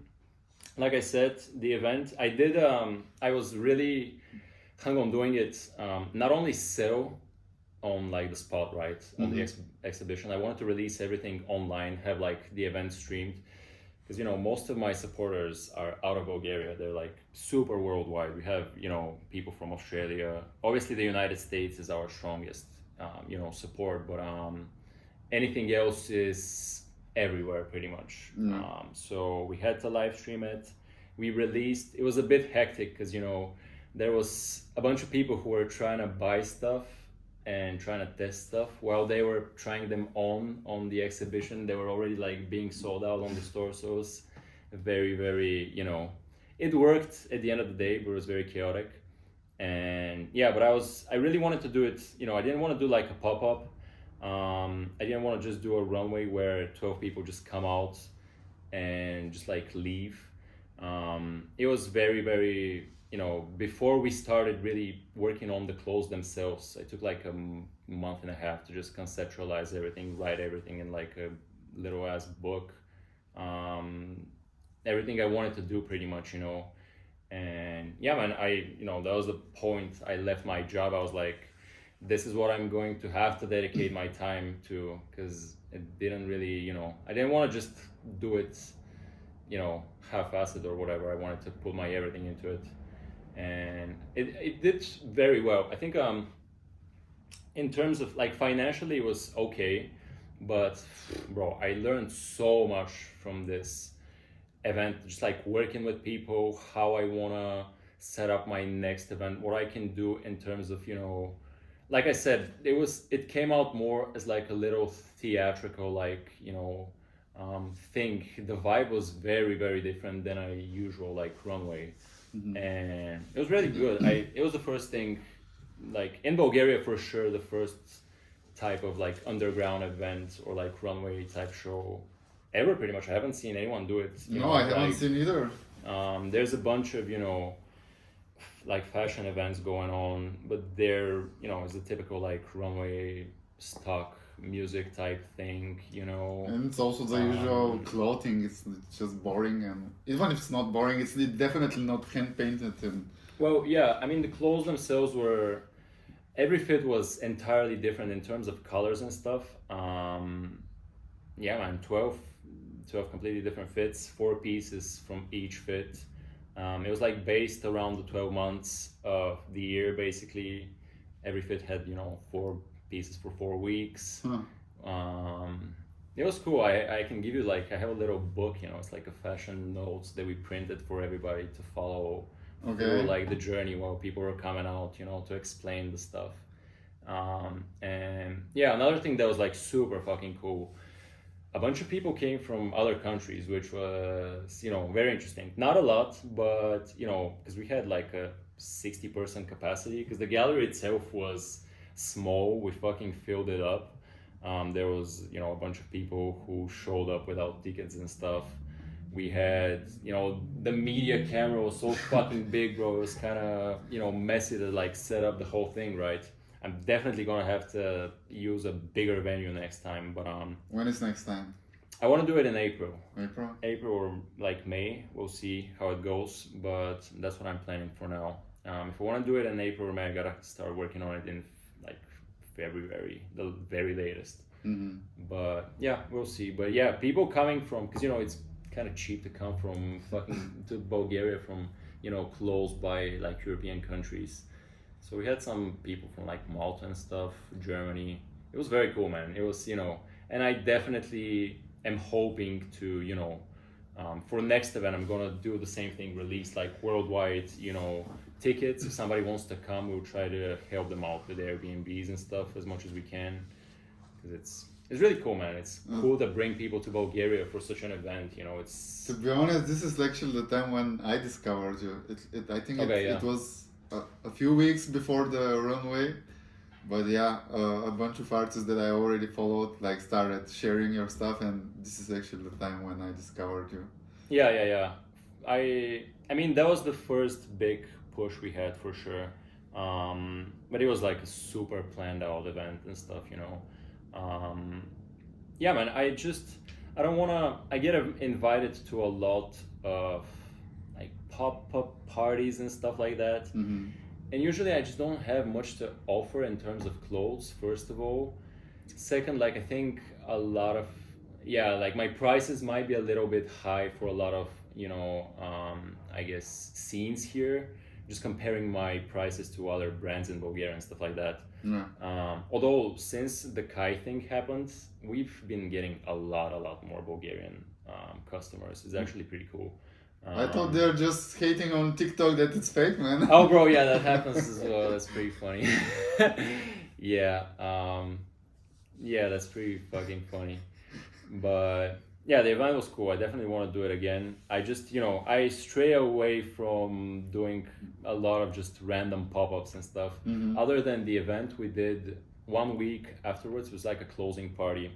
like I said, the event I did, I was really hung on doing it, not only sell on like the spot, right, on the exhibition. I wanted to release everything online, have like the event streamed, because most of my supporters are out of Bulgaria. They're like super worldwide. We have people from Australia. Obviously the United States is our strongest support, but anything else is everywhere pretty much. So we had to live stream it. We released, it was a bit hectic because there was a bunch of people who were trying to buy stuff and trying to test stuff while they were trying them on the exhibition. They were already like being sold out on the store. So it was very, very, it worked at the end of the day, but it was very chaotic. And yeah, but I really wanted to do it, I didn't want to do like a pop-up. I didn't want to just do a runway where 12 people just come out and just like leave. It was very, very, before we started really working on the clothes themselves, I took like a month and a half to just conceptualize everything, write everything in like a little ass book. Everything I wanted to do pretty much, and yeah, man, that was the point. I left my job. I was like, this is what I'm going to have to dedicate my time to, because it didn't really, I didn't want to just do it, half-assed or whatever. I wanted to put my everything into it, and it did very well. I think in terms of like financially it was okay, but bro, I learned so much from this event, just like working with people, how I want to set up my next event, what I can do in terms of, like I said, it came out more as like a little theatrical, like, thing. The vibe was very, very different than a usual like Runway. And it was really good. It was the first thing, like in Bulgaria for sure, the first type of like underground event or like Runway type show ever, pretty much. I haven't seen anyone do it. No, I haven't seen either. There's a bunch of, like fashion events going on, but they're, it's a typical like Runway stock music type thing, And it's also the usual clothing. It's just boring, and even if it's not boring, it's definitely not hand painted. And well, yeah, I mean the clothes themselves were, every fit was entirely different in terms of colors and stuff. Yeah, man, 12 completely different fits, 4 pieces from each fit. It was like based around the 12 months of the year, basically. Every fit had, 4 pieces for 4 weeks. It was cool. I can give you like, I have a little book, it's like a fashion notes that we printed for everybody to follow through like the journey while people were coming out, to explain the stuff. And yeah, another thing that was like super fucking cool, a bunch of people came from other countries, which was, very interesting. Not a lot, but, because we had like a 60% capacity, because the gallery itself was small. We fucking filled it up. There was, a bunch of people who showed up without tickets and stuff. We had, the media camera was so fucking big, bro. It was kind of, messy to like set up the whole thing, right? I'm definitely gonna have to use a bigger venue next time, but when is next time? I want to do it in April. April or like May. We'll see how it goes, but that's what I'm planning for now. If I want to do it in April, man, I gotta start working on it in like February, the very latest. But yeah, we'll see. But yeah, people coming from, because it's kind of cheap to come from fucking to Bulgaria from close by like European countries. So we had some people from like Malta and stuff, Germany. It was very cool, man. It was, and I definitely am hoping to, for next event, I'm gonna do the same thing, release like worldwide, tickets. If somebody wants to come, we'll try to help them out with Airbnbs and stuff as much as we can. Because it's really cool, man. It's cool to bring people to Bulgaria for such an event, it's... To be honest, this is actually the time when I discovered you. I think it was a few weeks before the Runway, but yeah, a bunch of artists that I already followed like started sharing your stuff, and this is actually the time when I discovered you. Yeah. I mean that was the first big push we had for sure, but it was like a super planned out event and stuff, yeah, man. I don't wanna. I get invited to a lot of like pop-up parties and stuff like that. And usually I just don't have much to offer in terms of clothes, first of all. Second, like I think a lot of, like my prices might be a little bit high for a lot of, I guess scenes here, just comparing my prices to other brands in Bulgaria and stuff like that. Although since the Kai thing happened, we've been getting a lot more Bulgarian customers. It's actually pretty cool. I thought they're just hating on TikTok that it's fake, man. Oh, bro, yeah, that happens as well. That's pretty funny. Yeah, that's pretty fucking funny. But yeah, the event was cool. I definitely want to do it again. I just, I stray away from doing a lot of just random pop-ups and stuff. Other than the event we did 1 week afterwards, it was like a closing party.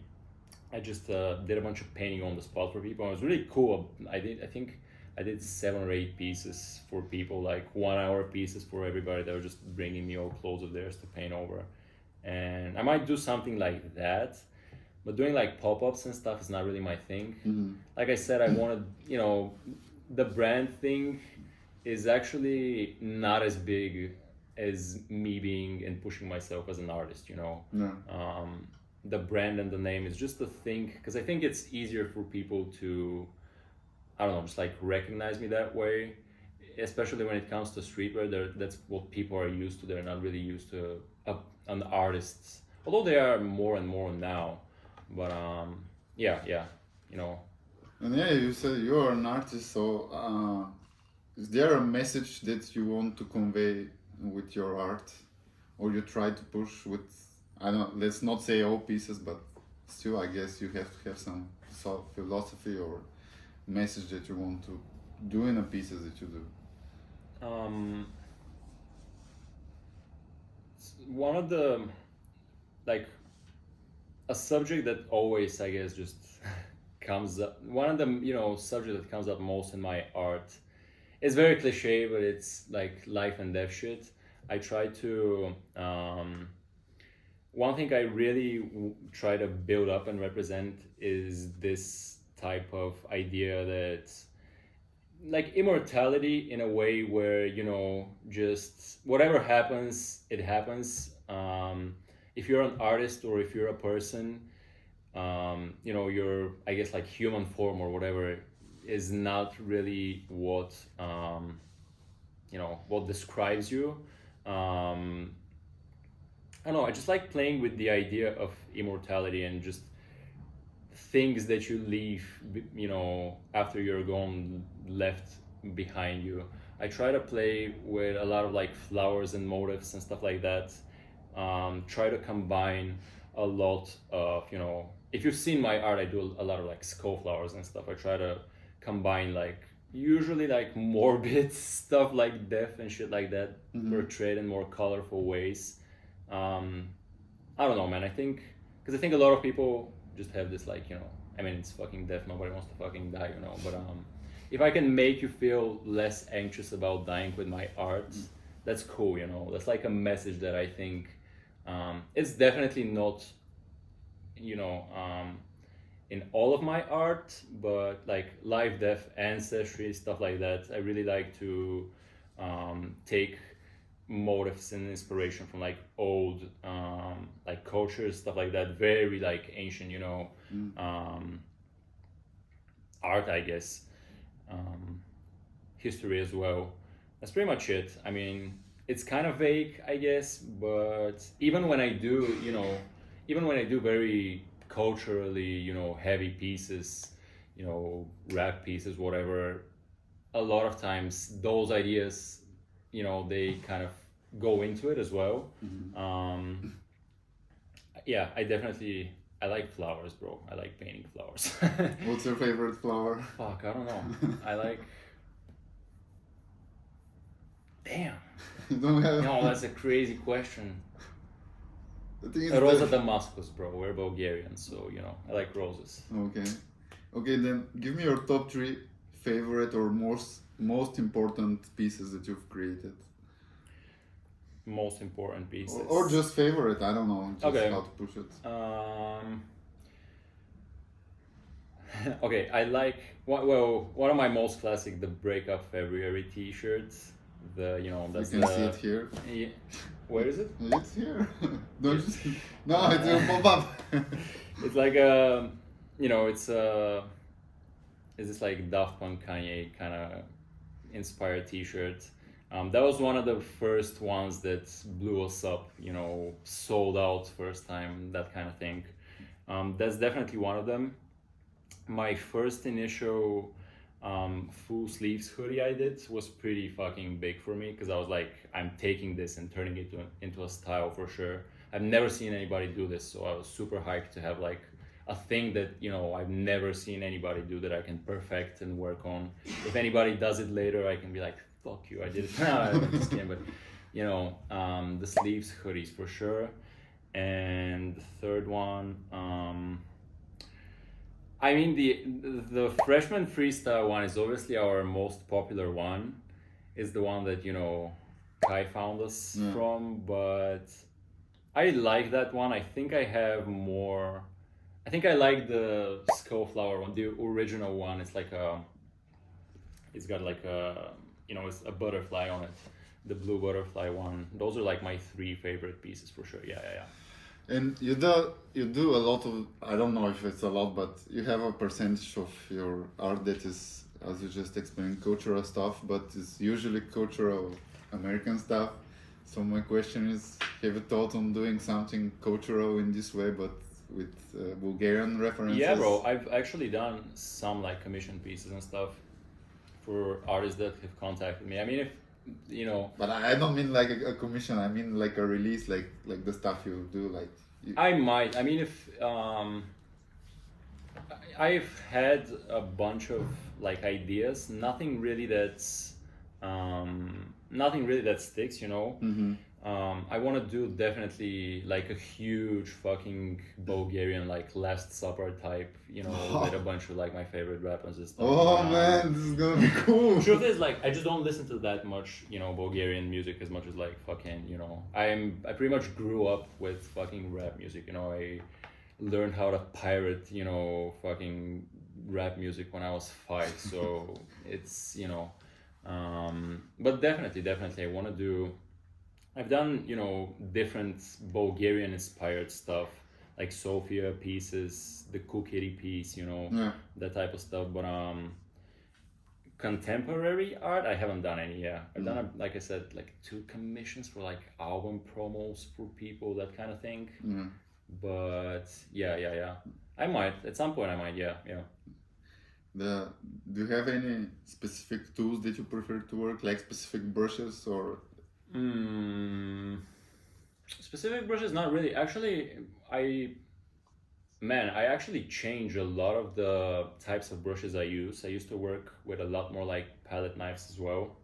I just did a bunch of painting on the spot for people. It was really cool. I think I did 7 or 8 pieces for people, like 1 hour pieces for everybody that were just bringing me old clothes of theirs to paint over. And I might do something like that, but doing like pop-ups and stuff is not really my thing. Like I said, I wanted, the brand thing is actually not as big as me being and pushing myself as an artist, you know. Yeah. The brand and the name is just a thing, because I think it's easier for people to, I don't know, just like recognize me that way, especially when it comes to streetwear. That's what people are used to. They're not really used to an artist, although they are more and more now. But yeah, you know. And yeah, you said you're an artist, so is there a message that you want to convey with your art, or you try to push with? I don't. Let's not say all pieces, but still, I guess you have to have some sort of philosophy or message that you want to do in the pieces that you do. One of the, like, a subject that always, I guess, just comes up, one of the, you know, subject that comes up most in my art, it's very cliche, but it's like life and death shit. I try to one thing I really try to build up and represent is this type of idea that, like, immortality in a way where, you know, just whatever happens, it happens. If you're an artist or if you're a person, you know, your, I guess, like, human form or whatever is not really what, you know, what describes you. I don't know, I just like playing with the idea of immortality and just things that you leave, you know, after you're gone, left behind you. I try to play with a lot of like flowers and motifs and stuff like that. Try to combine a lot of, you know, if you've seen my art, I do a lot of like skull flowers and stuff. I try to combine like usually like morbid stuff like death and shit like that, portrayed in more colorful ways. I don't know, man. I think because I think a lot of people just have this, like, you know, I mean, it's fucking death. Nobody wants to fucking die, you know. But if I can make you feel less anxious about dying with my art, that's cool, you know. That's like a message that I think it's definitely not, you know, in all of my art, but like life, death, ancestry, stuff like that. I really like to take motifs and inspiration from like old like cultures, stuff like that, very like ancient, you know, art, I guess, history as well. That's pretty much it. I mean, it's kind of vague, I guess, but even when I do, you know, even when I do very culturally, you know, heavy pieces, you know, rap pieces, whatever, a lot of times those ideas, you know, they kind of go into it as well. Yeah, I like flowers, bro. I like painting flowers. What's your favorite flower? Fuck, I don't know. I like, damn. You don't have. No, that's a crazy question. The thing is Rosa that- Damascus, bro. We're Bulgarians, so, you know, I like roses. Okay. Okay, then give me your top 3 favorite or most important pieces that you've created. Most important pieces. Or just favorite, I don't know, just Okay. how to push it. Okay, I like, well, one of my most classic, the Breakup February t-shirts. The, you know, that's You can see it here. Yeah. Where is it? It's here. Don't you see? No, it will pop up. It's like a, you know, it's this like Daft Punk Kanye kind of inspired t-shirt. That was one of the first ones that blew us up, you know, sold out first time, that kind of thing. That's definitely one of them. My first initial full sleeves hoodie I did was pretty fucking big for me, because I was like, I'm taking this and turning it into a style for sure. I've never seen anybody do this, so I was super hyped to have like a thing that, you know, I've never seen anybody do that I can perfect and work on. If anybody does it later, I can be like, fuck you, I did it. No, I'm just kidding, but, you know, the sleeves hoodies for sure. And the third one, I mean, the freshman freestyle one is obviously our most popular one. It's the one that, you know, Kai found us from, but I like that one. I think I have more. I think I like the skull flower one, the original one. It's like it's got like a, you know, it's a butterfly on it. the blue butterfly one. Those are like my three favorite pieces for sure. Yeah. And you do a lot of, I don't know if it's a lot, but you have a percentage of your art that is, as you just explained, cultural stuff, but it's usually cultural American stuff. So my question is, have you thought on doing something cultural in this way, but with Bulgarian references? Yeah, bro. I've actually done some like commission pieces and stuff for artists that have contacted me. I mean, if you know, But I don't mean like a commission. I mean like a release, like the stuff you do. Like I might. I mean, if I've had a bunch of like ideas, nothing really that sticks, you know. Mm-hmm. I want to do definitely like a huge fucking Bulgarian like Last Supper type, you know, with a bunch of like my favorite rappers and stuff. Oh man, this is gonna be cool. Truth is, like, I just don't listen to that much, you know, Bulgarian music as much as like fucking, you know, I pretty much grew up with fucking rap music, you know. I learned how to pirate, you know, fucking rap music when I was 5, so it's, you know, but definitely I want to do. I've done, you know, different Bulgarian inspired stuff, like Sofia pieces, the Kukiri piece, you know, that type of stuff. But contemporary art, I haven't done any. Yeah, I've done, like I said, like 2 commissions for like album promos for people, that kind of thing. But yeah, I might at some point. I might, yeah. Do you have any specific tools that you prefer to work, like specific brushes or? Specific brushes, not really. Actually, I actually change a lot of the types of brushes I use. I used to work with a lot more like palette knives as well.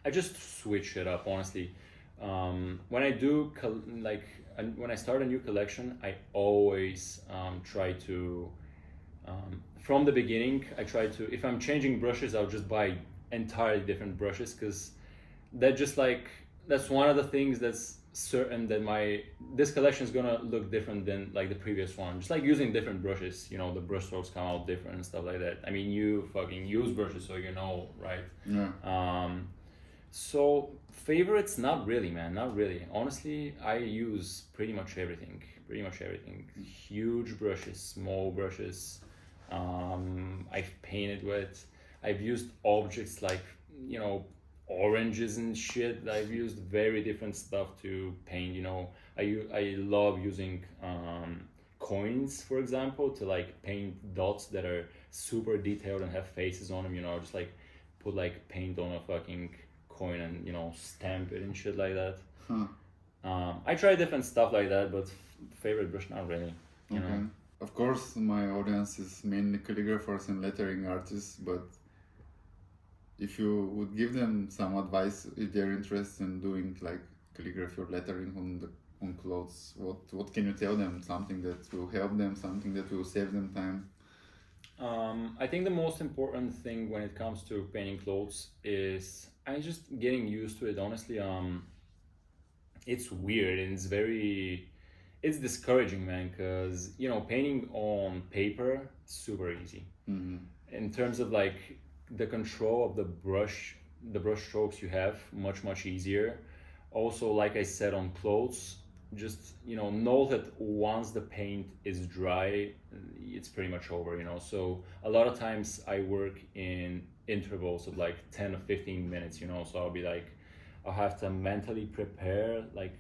I just switch it up, honestly. When I do when I start a new collection, I always try to from the beginning. I try to, if I'm changing brushes, I'll just buy entirely different brushes, because that's one of the things that's certain, that this collection is gonna look different than like the previous one. Just like using different brushes, you know, the brush strokes come out different and stuff like that. I mean, you fucking use brushes, so you know, right? Yeah. So favorites, not really, man, not really. Honestly, I use pretty much everything. Huge brushes, small brushes. I've painted with. I've used objects like, you know, oranges and shit. I've used very different stuff to paint, you know. I love using coins, for example, to like paint dots that are super detailed and have faces on them, you know. Just like put like paint on a fucking coin and, you know, stamp it and shit like that. I try different stuff like that, but favorite brush, not really, you know. Of course, my audience is mainly calligraphers and lettering artists, but if you would give them some advice, if they're interested in doing like calligraphy or lettering on clothes, what can you tell them? Something that will help them, something that will save them time? I think the most important thing when it comes to painting clothes is just getting used to it. Honestly, it's weird and it's discouraging, man, because, you know, painting on paper, super easy. In terms of like the control of the brush strokes, you have much easier. Also, like I said, on clothes, just, you know that once the paint is dry, it's pretty much over, you know. So a lot of times I work in intervals of like 10 or 15 minutes, you know. So I'll have to mentally prepare like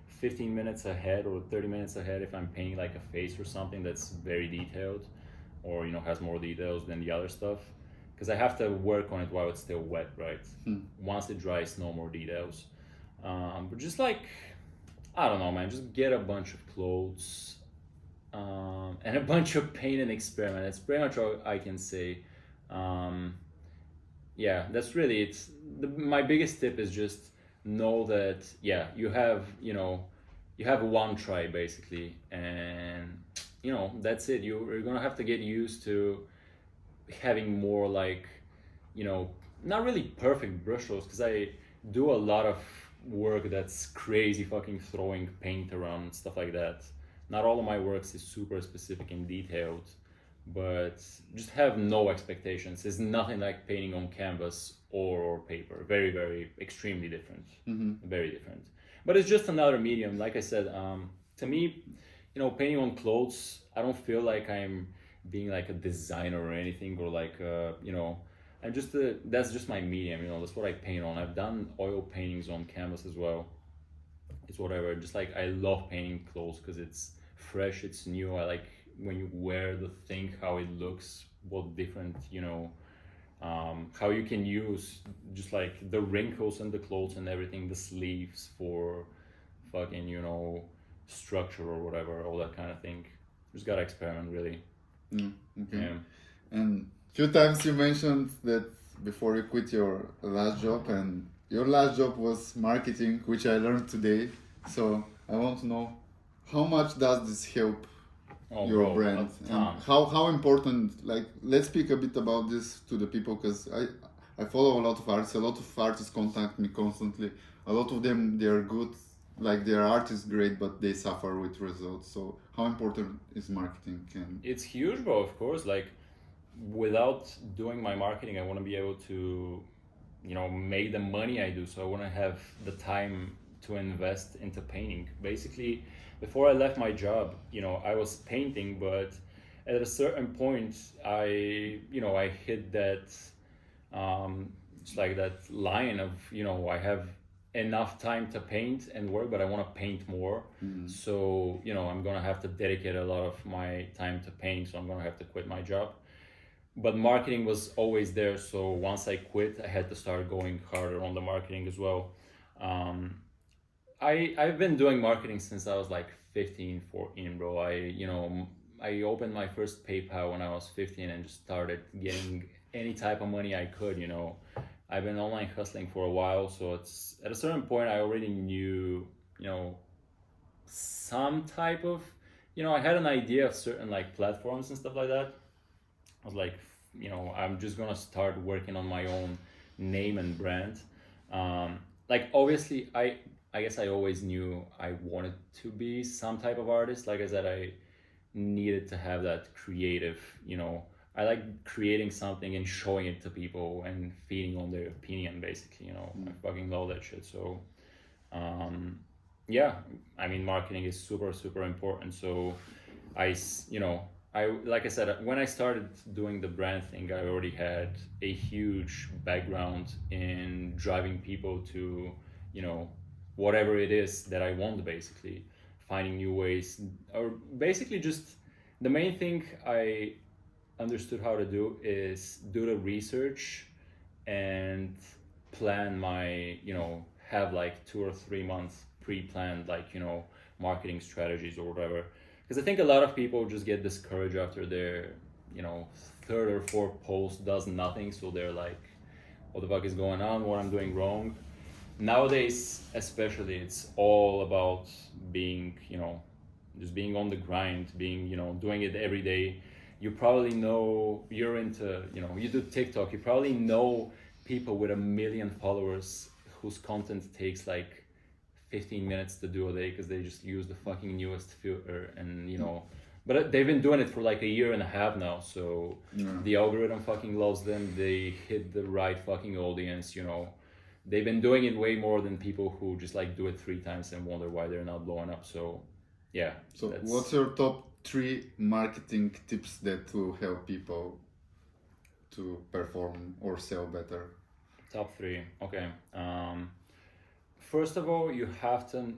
15 minutes ahead or 30 minutes ahead if I'm painting like a face or something that's very detailed, or, you know, has more details than the other stuff, because I have to work on it while it's still wet, right? Once it dries, no more details. But just like, I don't know, man, just get a bunch of clothes and a bunch of paint and experiment. That's pretty much all I can say. Yeah, that's really it. My biggest tip is just know that, yeah, you have one try basically, and, you know, that's it. You're gonna have to get used to having more like, you know, not really perfect brush strokes, because I do a lot of work that's crazy fucking throwing paint around and stuff like that. Not all of my works is super specific and detailed, but just have no expectations. It's nothing like painting on canvas or paper. Very, very extremely different. Very different. But it's just another medium. Like I said, to me, painting on clothes, I don't feel like I'm being like a designer or anything, or like I'm just that's just my medium. That's what I paint on. I've done oil paintings on canvas as well. It's whatever. Just like I love painting clothes because it's fresh, it's new. I like when you wear the thing, how it looks, what different, how you can use just like the wrinkles and the clothes and everything, the sleeves for fucking, structure or whatever, all that kind of thing. Just gotta experiment, really. Okay. Yeah. And few times you mentioned that before you quit your last job, and your last job was marketing, which I learned today. So I want to know, how much does this help your bro, brand, a ton. and how important, like, let's speak a bit about this to the people, because I follow a lot of artists contact me constantly. A lot of them, they are good, like their art is great, but they suffer with results. So how important is marketing? And It's huge, bro, of course. Like, without doing my marketing, I want to be able to, make the money I do. So I want to have the time to invest into painting. Basically, before I left my job, I was painting, but at a certain point, I hit that, it's like that line of, I have enough time to paint and work, but I want to paint more. So, I'm going to have to dedicate a lot of my time to painting. So I'm going to have to quit my job. But marketing was always there. So once I quit, I had to start going harder on the marketing as well. I've been doing marketing since I was like 15, 14, bro. I opened my first PayPal when I was 15 and just started getting any type of money I could, I've been online hustling for a while, so it's at a certain point I already knew, some type of, I had an idea of certain like platforms and stuff like that. I was like, I'm just gonna start working on my own name and brand. Like obviously, I guess I always knew I wanted to be some type of artist. Like I said, I needed to have that creative, I like creating something and showing it to people and feeding on their opinion, basically, I fucking love that shit. So, yeah, I mean, marketing is super, super important. So like I said, when I started doing the brand thing, I already had a huge background in driving people to, whatever it is that I want, basically finding new ways, or basically just the main thing I understood how to do is do the research and plan my, have like 2 or 3 months pre-planned, like, marketing strategies or whatever. Because I think a lot of people just get discouraged after their, third or fourth post does nothing. So they're like, what the fuck is going on? What I'm doing wrong? Nowadays, especially, it's all about being, just being on the grind, being, doing it every day. You probably know you're into, you do TikTok, you probably know people with 1 million followers whose content takes like 15 minutes to do a day because they just use the fucking newest filter and, but they've been doing it for like 1.5 years now. So the algorithm fucking loves them. They hit the right fucking audience, They've been doing it way more than people who just like do it 3 times and wonder why they're not blowing up. So, yeah. So what's your top 3 marketing tips that will help people to perform or sell better? Top 3. Okay. First of all, you have to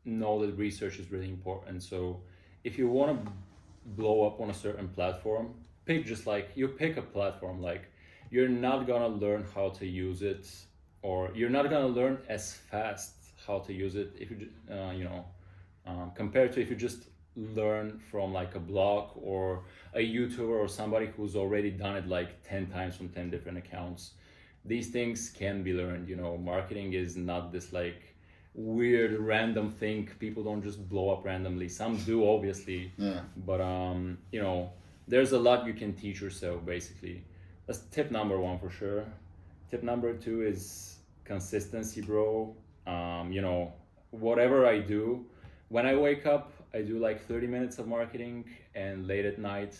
know that research is really important. So if you want to blow up on a certain platform, pick a platform. Like, you're not gonna learn how to use it, or you're not gonna learn as fast how to use it if you compared to if you just learn from like a blog or a YouTuber or somebody who's already done it like 10 times from 10 different accounts. These things can be learned. Marketing is not this like weird random thing. People don't just blow up randomly. Some do, obviously, but there's a lot you can teach yourself, basically. That's tip number 1 for sure. Tip number 2 is consistency, bro. Whatever I do, when I wake up, I do like 30 minutes of marketing, and late at night,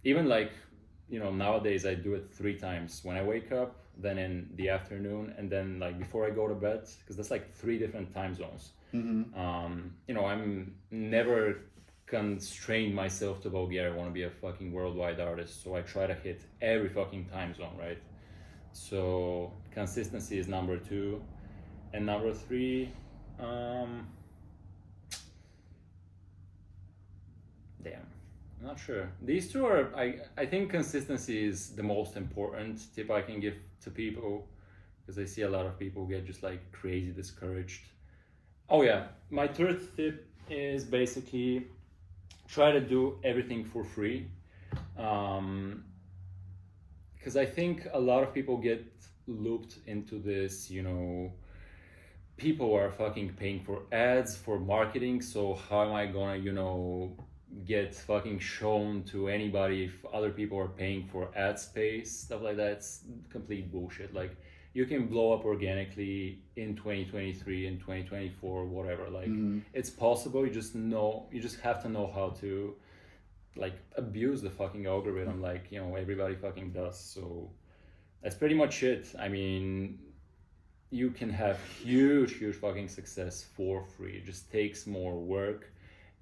even like, nowadays I do it 3 times: when I wake up, then in the afternoon, and then like before I go to bed, because that's like 3 different time zones. I'm never constrained myself to Bulgaria. I want to be a fucking worldwide artist, so I try to hit every fucking time zone, right? So consistency is number 2, and number 3, damn, I'm not sure. These two are, I think consistency is the most important tip I can give to people, because I see a lot of people get just like crazy discouraged. Oh yeah, my third tip is basically try to do everything for free. Because I think a lot of people get looped into this, people are fucking paying for ads, for marketing, so how am I gonna, get fucking shown to anybody if other people are paying for ad space, stuff like that? It's complete bullshit. Like, you can blow up organically in 2023, in 2024, whatever. Like, it's possible. You just have to know how to like abuse the fucking algorithm, like everybody fucking does. So that's pretty much it. I mean, you can have huge fucking success for free. It just takes more work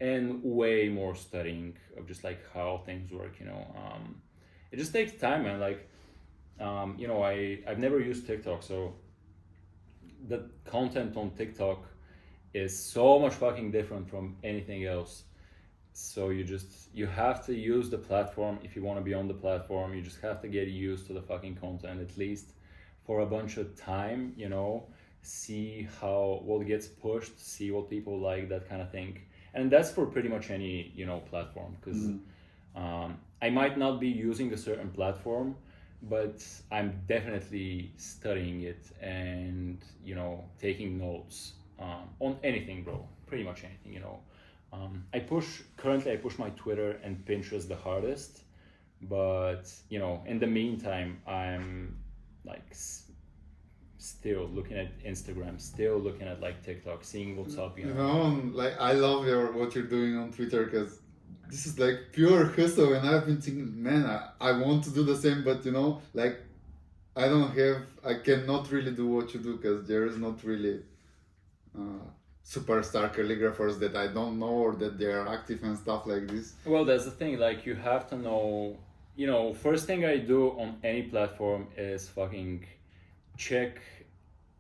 and way more studying of just like how things work. It just takes time, man. Like, I've never used TikTok, so the content on TikTok is so much fucking different from anything else. So you have to use the platform if you want to be on the platform. You just have to get used to the fucking content, at least for a bunch of time, see what gets pushed, see what people like, that kind of thing. And that's for pretty much any, platform, because I might not be using a certain platform, but I'm definitely studying it and, taking notes on anything, bro, pretty much anything, Currently I push my Twitter and Pinterest the hardest, but in the meantime, I'm like still looking at Instagram, still looking at like TikTok, seeing what's up, Like, I love what you're doing on Twitter, because this is like pure hustle, and I've been thinking, man, I want to do the same, but like, I cannot really do what you do, because there is not really superstar calligraphers that I don't know, or that they are active and stuff like this. Well, that's the thing, like, you have to know, first thing I do on any platform is fucking check,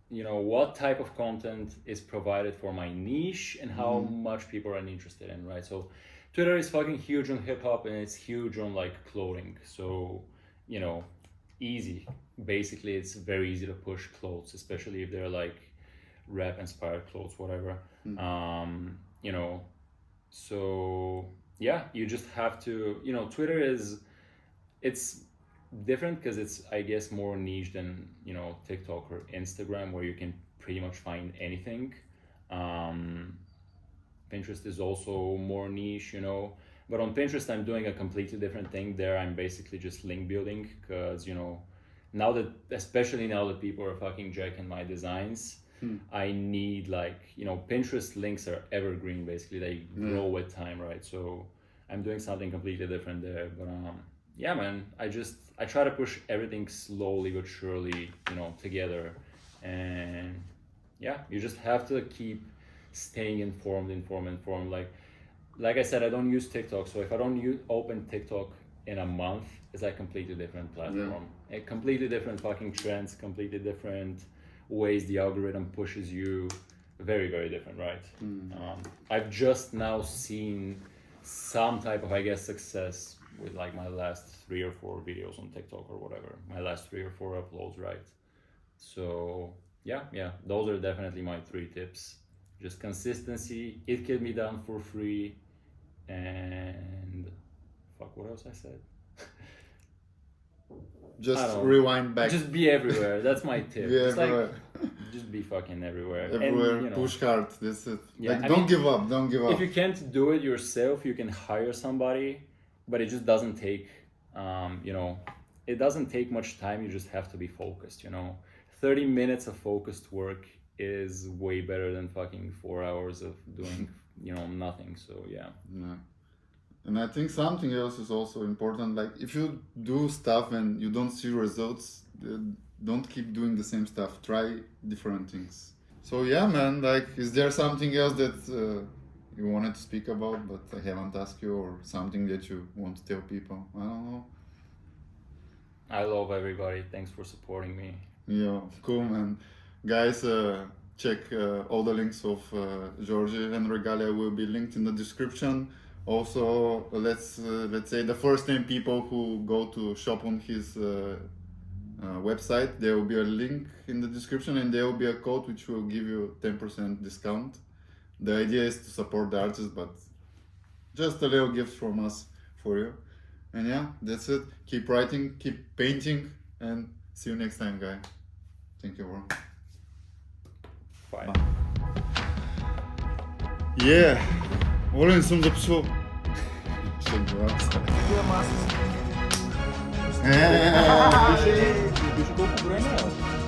what type of content is provided for my niche and how much people are interested in, right? So Twitter is fucking huge on hip hop, and it's huge on like clothing. So, easy. Basically, it's very easy to push clothes, especially if they're like rap inspired clothes, whatever. So yeah, you just have to, Twitter it's different because it's, I guess, more niche than, TikTok or Instagram, where you can pretty much find anything. Pinterest is also more niche, but on Pinterest I'm doing a completely different thing. There I'm basically just link building, because especially now that people are fucking jacking my designs, I need like, Pinterest links are evergreen, basically. They grow with time, right? So I'm doing something completely different there. But yeah, man, I try to push everything slowly but surely, together. And yeah, you just have to keep staying informed. Like I said, I don't use TikTok, so if I don't open TikTok in a month, it's like completely different platform. A completely different fucking trends, completely different ways the algorithm pushes you. Very, very different, right? I've just now seen some type of, I guess, success with like my last 3 or 4 videos on TikTok or whatever, my last 3 or 4 uploads, right? So yeah, those are definitely my 3 tips. Just consistency, it can be done for free, and fuck, what else I said? Just rewind back. Just be everywhere. That's my tip. Just just be fucking everywhere. Everywhere, and, push hard. That's it. Yeah, like, don't give up. Don't give up. If you can't do it yourself, you can hire somebody, but it just doesn't take, it doesn't take much time. You just have to be focused. 30 minutes of focused work is way better than fucking 4 hours of doing, nothing. So yeah. And I think something else is also important. Like if you do stuff and you don't see results, don't keep doing the same stuff. Try different things. So yeah, man. Like, is there something else that you wanted to speak about, but I haven't asked you, or something that you want to tell people? I don't know. I love everybody. Thanks for supporting me. Yeah, cool, man. Guys, check all the links of Georgi and Regalia will be linked in the description. Also, let's say the first 10 people who go to shop on his website, there will be a link in the description, and there will be a code which will give you 10% discount. The idea is to support the artists, but just a little gift from us for you. And yeah, that's it. Keep writing, keep painting, and see you next time, guy. Thank you, bro. Bye. Yeah. Олен съм записал. Ще го Пише колко време е.